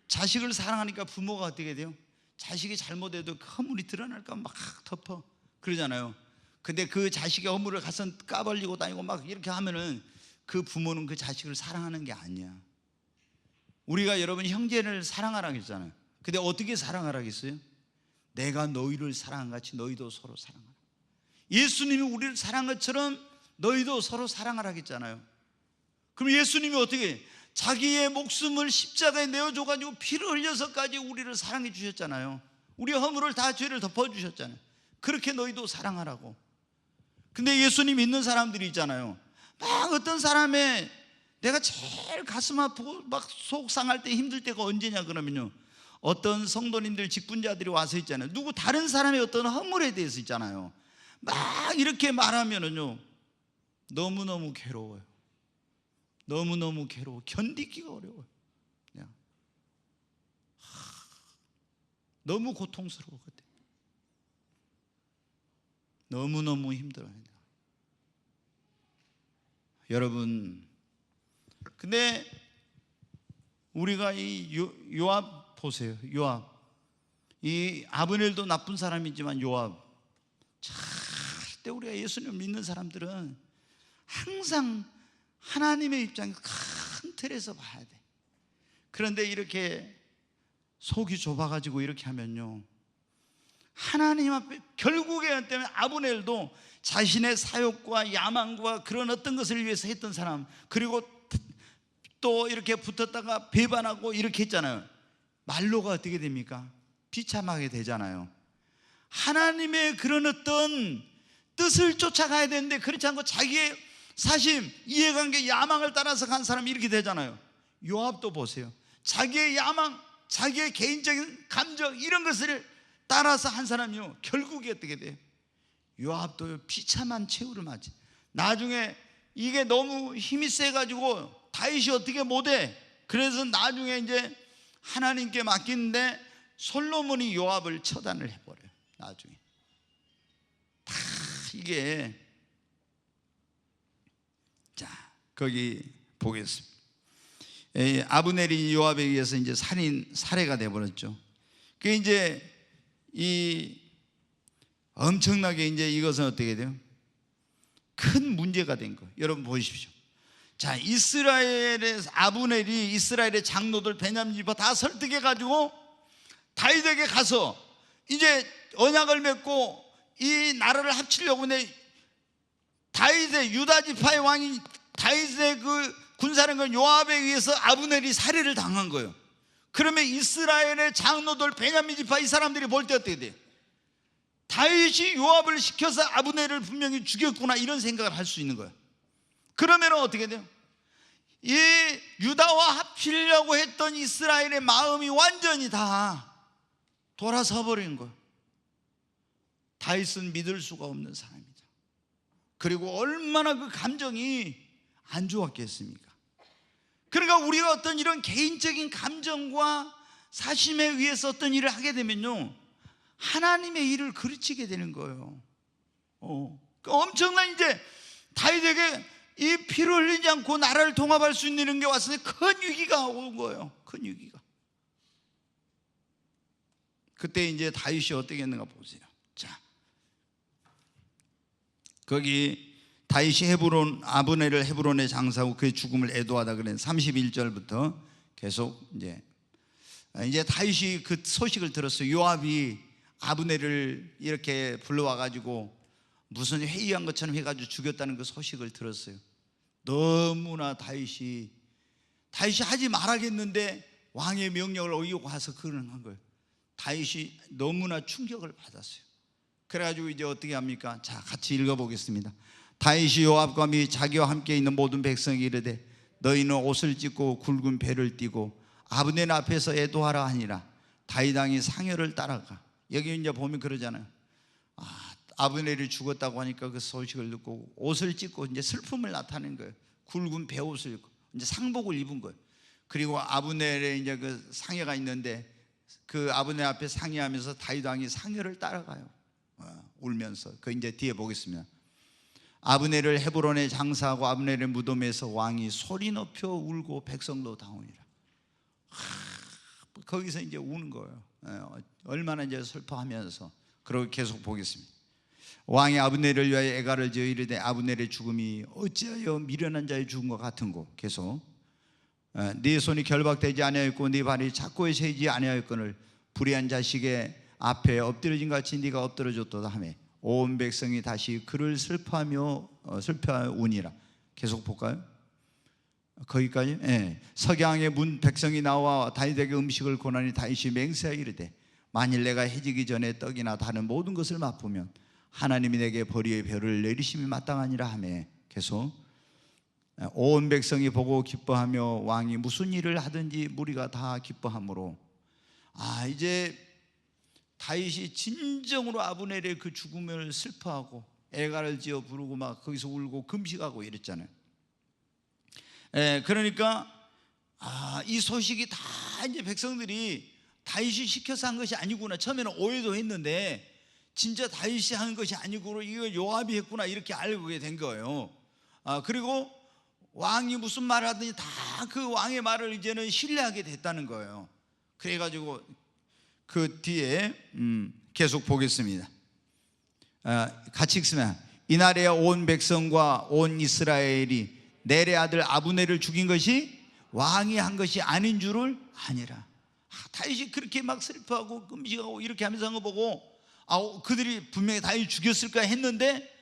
Speaker 1: 자식을 사랑하니까 부모가 어떻게 돼요? 자식이 잘못해도 그 허물이 드러날까 막 덮어 그러잖아요. 근데 그 자식의 허물을 가서 까발리고 다니고 막 이렇게 하면은 그 부모는 그 자식을 사랑하는 게 아니야. 우리가 여러분 형제를 사랑하라고 했잖아요. 근데 어떻게 사랑하라고 했어요? 내가 너희를 사랑한 같이 너희도 서로 사랑하라. 예수님이 우리를 사랑한 것처럼 너희도 서로 사랑하라고 했잖아요. 그럼 예수님이 어떻게 자기의 목숨을 십자가에 내어줘가지고 피를 흘려서까지 우리를 사랑해 주셨잖아요. 우리의 허물을 다 죄를 덮어주셨잖아요. 그렇게 너희도 사랑하라고. 근데 예수님 믿는 사람들이 있잖아요. 막 어떤 사람의 내가 제일 가슴 아프고 막 속 상할 때 힘들 때가 언제냐 그러면요, 어떤 성도님들 직분자들이 와서 있잖아요. 누구 다른 사람의 어떤 허물에 대해서 있잖아요. 막 이렇게 말하면은요 너무너무 괴로워요. 너무너무 괴로워. 견디기가 어려워요. 그냥 너무 고통스러워. 그때 너무너무 힘들어요. 여러분, 근데 우리가 이 요압 보세요. 요압, 이 아브넬도 나쁜 사람이지만 요압, 절대 우리가 예수님을 믿는 사람들은 항상 하나님의 입장에 큰 틀에서 봐야 돼. 그런데 이렇게 속이 좁아가지고 이렇게 하면요, 하나님 앞에 결국에 때문에 아브넬도 자신의 사욕과 야망과 그런 어떤 것을 위해서 했던 사람, 그리고 또 이렇게 붙었다가 배반하고 이렇게 했잖아요. 말로가 어떻게 됩니까? 비참하게 되잖아요. 하나님의 그런 어떤 뜻을 쫓아가야 되는데 그렇지 않고 자기의 사심, 이해관계, 야망을 따라서 간 사람이 이렇게 되잖아요. 요압도 보세요. 자기의 야망, 자기의 개인적인 감정 이런 것을 따라서 한 사람이요, 결국에 어떻게 돼요? 요압도 비참한 최후를 맞지. 나중에 이게 너무 힘이 세가지고 다윗이 어떻게 못해. 그래서 나중에 이제 하나님께 맡기는데 솔로몬이 요압을 처단을 해버려요. 나중에 다 이게, 자 거기 보겠습니다. 아브넬이 요압에 의해서 이제 살해가 돼버렸죠. 그 이제 이 엄청나게 이제 이것은 어떻게 돼요? 큰 문제가 된 거예요. 여러분 보십시오. 자, 이스라엘의 아브넬이 이스라엘의 장로들 베냐민 지파 다 설득해 가지고 다윗에게 가서 이제 언약을 맺고 이 나라를 합치려고 하는데, 다윗의 유다 지파의 왕이 다윗의 그 군사령관 요압에 의해서 아브넬이 살해를 당한 거예요. 그러면 이스라엘의 장로들 베냐민 지파 이 사람들이 볼 때 어떻게 돼요? 다윗이 요압을 시켜서 아브넬을 분명히 죽였구나 이런 생각을 할 수 있는 거예요. 그러면 어떻게 돼요? 이 유다와 합치려고 했던 이스라엘의 마음이 완전히 다 돌아서 버린 거예요. 다윗은 믿을 수가 없는 사람이죠. 그리고 얼마나 그 감정이 안 좋았겠습니까? 그러니까 우리가 어떤 이런 개인적인 감정과 사심에 의해서 어떤 일을 하게 되면요, 하나님의 일을 그르치게 되는 거예요. 엄청난 이제 다윗에게 이 피를 흘리지 않고 나라를 통합할 수 있는 게 왔을 때 큰 위기가 온 거예요. 큰 위기가. 그때 이제 다윗이 어떻게 했는가 보세요. 자, 거기 다윗이 아브넬을 헤브론에 장사하고 그의 죽음을 애도하다 그랬는데 31절부터 계속 이제 다윗이 그 소식을 들었어요. 요압이 아브넬을 이렇게 불러와 가지고 무슨 회의한 것처럼 해가지고 죽였다는 그 소식을 들었어요. 너무나 다윗이 하지 말아야겠는데 왕의 명령을 어기고 가서 그런 한 거예요. 다윗이 너무나 충격을 받았어요. 그래가지고 이제 어떻게 합니까? 자, 같이 읽어보겠습니다. 다윗이 요압과 및 자기와 함께 있는 모든 백성에게 이르되 너희는 옷을 찢고 굵은 배를 띠고 아브넬 앞에서 애도하라 하니라. 다윗 왕이 상여를 따라가. 여기 이제 보면 그러잖아요. 아브넬이 죽었다고 하니까 그 소식을 듣고 옷을 찢고 이제 슬픔을 나타낸 거예요. 굵은 배옷을 입고 이제 상복을 입은 거예요. 그리고 아브넬의 이제 그 상여가 있는데 그 아브넬 앞에 상여하면서 다윗 왕이 상여를 따라가요. 울면서. 그 이제 뒤에 보겠습니다. 아브넬을 헤브론에 장사하고 아브넬의 무덤에서 왕이 소리 높여 울고 백성도 당하니라. 거기서 이제 우는 거예요. 얼마나 이제 슬퍼하면서. 그러고 계속 보겠습니다. 왕이 아브넬을 위하여 애가를 지어 이르되 아브넬의 죽음이 어찌하여 미련한 자의 죽음과 같은고. 계속 네 손이 결박되지 아니하였고 네 발이 착고에 세지 아니하였거늘 불의한 자식의 앞에 엎드려진 같이 네가 엎드려졌도다 하며 온 백성이 다시 그를 슬퍼하며 우니라. 계속 볼까요? 거기까지? 석양의 문 백성이 나와 다윗에게 음식을 고나니 다윗이 맹세하여 이르되 만일 내가 해지기 전에 떡이나 다른 모든 것을 맛보면 하나님이 내게 벌이의 별을 내리심이 마땅하니라 하며. 계속 온 백성이 보고 기뻐하며 왕이 무슨 일을 하든지 무리가 다 기뻐하므로. 이제 다윗이 진정으로 아브넬의 그 죽음을 슬퍼하고 애가를 지어 부르고 막 거기서 울고 금식하고 이랬잖아요. 그러니까 이 소식이 다 이제 백성들이 다윗이 시켜서 한 것이 아니구나, 처음에는 오해도 했는데 진짜 다윗이 한 것이 아니고 이걸 요압이 했구나, 이렇게 알게 된 거예요. 그리고 왕이 무슨 말을 하든지 다 그 왕의 말을 이제는 신뢰하게 됐다는 거예요. 그래가지고 그 뒤에 계속 보겠습니다. 같이 읽으면 이날에 온 백성과 온 이스라엘이 넬의 아들 아브넬을 죽인 것이 왕이 한 것이 아닌 줄을 아니라. 다윗이 그렇게 막 슬퍼하고 금식하고 이렇게 하면서 한 거 보고 그들이 분명히 다윗 죽였을까 했는데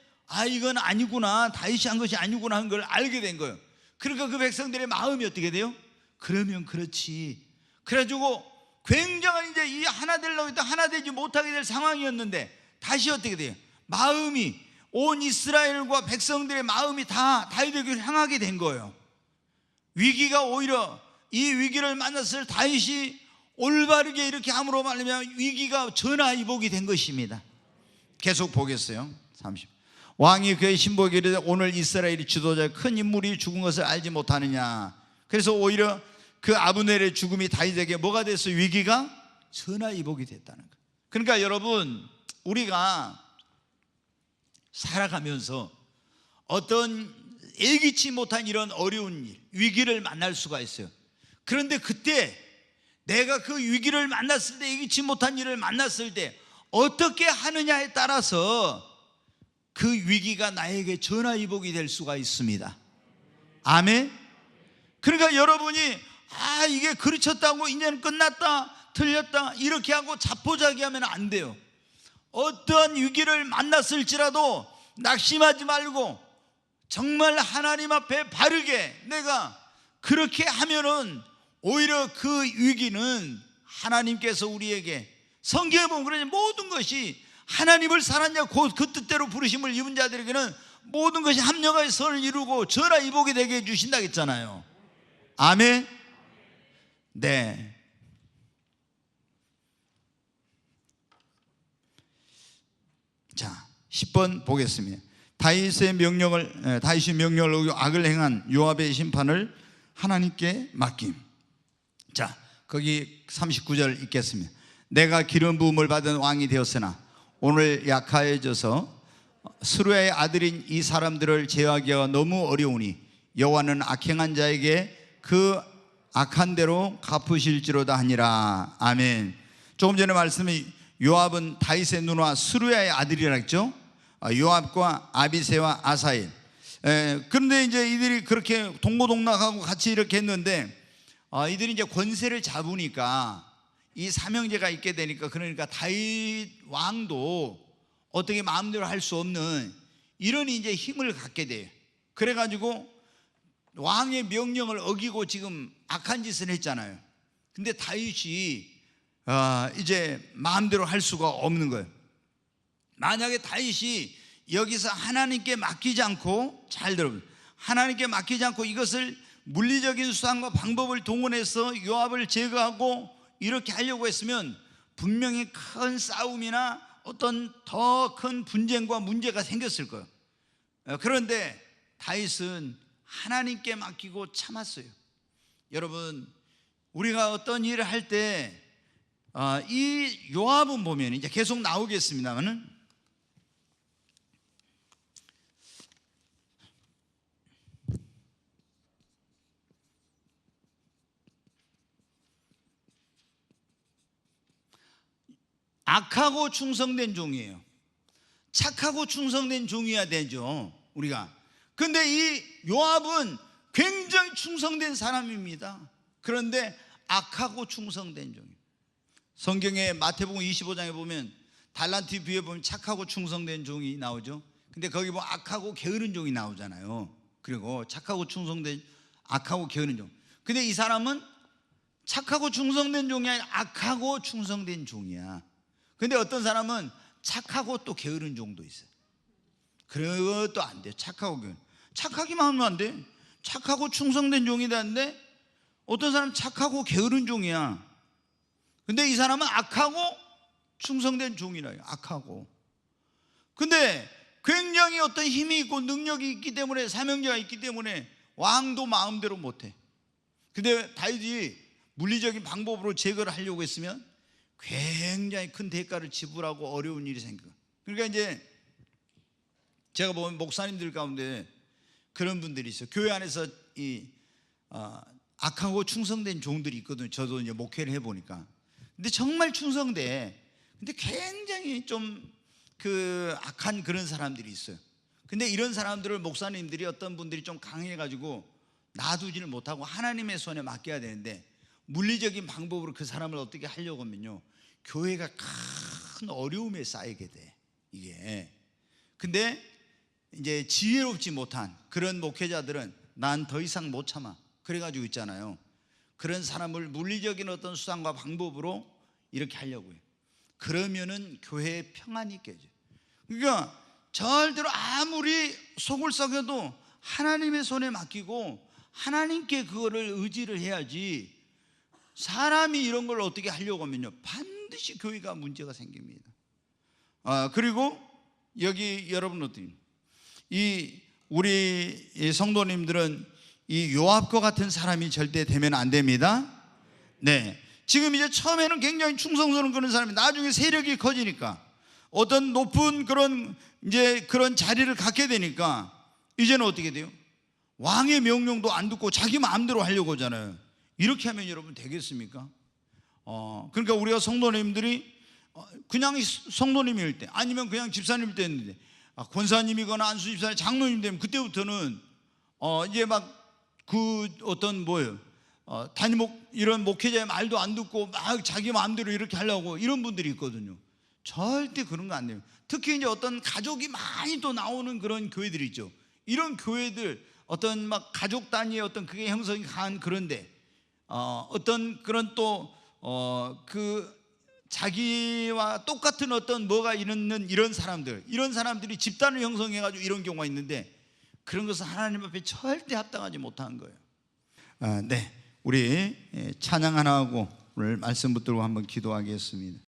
Speaker 1: 이건 아니구나, 다윗이 한 것이 아니구나 하는 걸 알게 된 거예요. 그러니까 그 백성들의 마음이 어떻게 돼요? 그러면 그렇지. 그래가지고 굉장한 이제 이 하나 되려고 했다 하나 되지 못하게 될 상황이었는데 다시 어떻게 돼요? 마음이, 온 이스라엘과 백성들의 마음이 다 다윗에게 향하게 된 거예요. 위기가 오히려 이 위기를 만났을 다윗이 올바르게 이렇게 함으로 말하면 위기가 전화위복이 된 것입니다. 계속 보겠어요. 30. 왕이 그의 신복에게 이르되 오늘 이스라엘의 지도자의 큰 인물이 죽은 것을 알지 못하느냐. 그래서 오히려 그 아브넬의 죽음이 다윗에게 뭐가 됐어요? 위기가 전화위복이 됐다는 거예요. 그러니까 여러분, 우리가 살아가면서 어떤 예기치 못한 이런 어려운 일, 위기를 만날 수가 있어요. 그런데 그때 내가 그 위기를 만났을 때, 예기치 못한 일을 만났을 때 어떻게 하느냐에 따라서 그 위기가 나에게 전화위복이 될 수가 있습니다. 아멘. 그러니까 여러분이 이게 그르쳤다고 이제는 끝났다, 틀렸다 이렇게 하고 자포자기하면 안 돼요. 어떠한 위기를 만났을지라도 낙심하지 말고 정말 하나님 앞에 바르게 내가 그렇게 하면은 오히려 그 위기는 하나님께서 우리에게, 성경에 보면 그러지, 모든 것이 하나님을 사랑하는 자 곧 그 뜻대로 부르심을 입은 자들에게는 모든 것이 합력하여 선을 이루고 전화위복이 되게 해주신다 했잖아요. 아멘. 네. 자, 10번 보겠습니다. 다윗의 명령을 악을 행한 요압의 심판을 하나님께 맡김. 자, 거기 39절 읽겠습니다. 내가 기름 부음을 받은 왕이 되었으나 오늘 약하여져서 스루야의 아들인 이 사람들을 제어하기가 너무 어려우니 여호와는 악행한 자에게 그 악한 대로 갚으실지로다 하니라. 아멘. 조금 전에 말씀이 요압은 다윗의 누나 스루야의 아들이라 했죠. 요압과 아비새와 아사엘. 그런데 이제 이들이 그렇게 동고동락하고 같이 이렇게 했는데 이들이 이제 권세를 잡으니까 이 사명제가 있게 되니까, 그러니까 다윗 왕도 어떻게 마음대로 할 수 없는 이런 이제 힘을 갖게 돼요. 그래가지고 왕의 명령을 어기고 지금 악한 짓을 했잖아요. 근데 다윗이 이제 마음대로 할 수가 없는 거예요. 만약에 다윗이 여기서 하나님께 맡기지 않고, 잘 들어보세요, 하나님께 맡기지 않고 이것을 물리적인 수단과 방법을 동원해서 요압을 제거하고 이렇게 하려고 했으면 분명히 큰 싸움이나 어떤 더 큰 분쟁과 문제가 생겼을 거예요. 그런데 다윗은 하나님께 맡기고 참았어요. 여러분, 우리가 어떤 일을 할 때 이 요압은 보면 이제 계속 나오겠습니다만은
Speaker 2: 악하고 충성된 종이에요. 착하고 충성된 종이어야 되죠, 우리가. 근데 이 요압은 굉장히 충성된 사람입니다. 그런데 악하고 충성된 종이에요. 성경에 마태복음 25장에 보면 달란트 비유에 보면 착하고 충성된 종이 나오죠. 근데 거기 보면 악하고 게으른 종이 나오잖아요. 그리고 착하고 충성된, 악하고 게으른 종. 근데 이 사람은 착하고 충성된 종이 아니라 악하고 충성된 종이야. 근데 어떤 사람은 착하고 또 게으른 종도 있어요. 그것도 안 돼요. 착하고 게으른. 착하기만 하면 안 돼. 착하고 충성된 종이 되는데 어떤 사람은 착하고 게으른 종이야. 근데 이 사람은 악하고 충성된 종이라요. 악하고. 근데 굉장히 어떤 힘이 있고 능력이 있기 때문에, 사명자가 있기 때문에 왕도 마음대로 못해. 근데 다윗이 물리적인 방법으로 제거를 하려고 했으면 굉장히 큰 대가를 지불하고 어려운 일이 생겨. 그러니까 이제 제가 보면 목사님들 가운데 그런 분들이 있어요. 교회 안에서 이 악하고 충성된 종들이 있거든요. 저도 이제 목회를 해보니까. 근데 정말 충성돼. 근데 굉장히 좀 악한 그런 사람들이 있어요. 근데 이런 사람들을 목사님들이, 어떤 분들이 좀 강해가지고 놔두지를 못하고 하나님의 손에 맡겨야 되는데, 물리적인 방법으로 그 사람을 어떻게 하려고 하면요, 교회가 큰 어려움에 쌓이게 돼, 이게. 근데 이제 지혜롭지 못한 그런 목회자들은 난 더 이상 못 참아, 그래가지고 있잖아요. 그런 사람을 물리적인 어떤 수단과 방법으로 이렇게 하려고 해요. 그러면은 교회에 평안이 깨져요. 그러니까 절대로 아무리 속을 썩여도 하나님의 손에 맡기고 하나님께 그거를 의지를 해야지, 사람이 이런 걸 어떻게 하려고 하면요, 반드시 교회가 문제가 생깁니다. 그리고 여기 여러분 어떻게, 우리 성도님들은 이 요압과 같은 사람이 절대 되면 안 됩니다. 네, 지금 이제 처음에는 굉장히 충성스러운 그런 사람이 나중에 세력이 커지니까 어떤 높은 그런 자리를 갖게 되니까 이제는 어떻게 돼요? 왕의 명령도 안 듣고 자기 마음대로 하려고 하잖아요. 이렇게 하면 여러분 되겠습니까? 그러니까 우리가 성도님들이 그냥 성도님일 때, 아니면 그냥 집사님일 때 했는데, 권사님이거나 안수 집사님, 장로님 되면 그때부터는 이제 막 어떤 이런 목회자의 말도 안 듣고 막 자기 마음대로 이렇게 하려고, 이런 분들이 있거든요. 절대 그런 거 안 돼요. 특히 이제 어떤 가족이 많이 또 나오는 그런 교회들이 있죠. 이런 교회들, 어떤 막 가족 단위의 어떤 그게 형성이 강한 그런데, 어떤 그런 자기와 똑같은 어떤 뭐가 있는 이런 사람들이 집단을 형성해가지고 이런 경우가 있는데, 그런 것은 하나님 앞에 절대 합당하지 못한 거예요. 네, 우리 찬양 하나 하고 오늘 말씀 붙들고 한번 기도하겠습니다.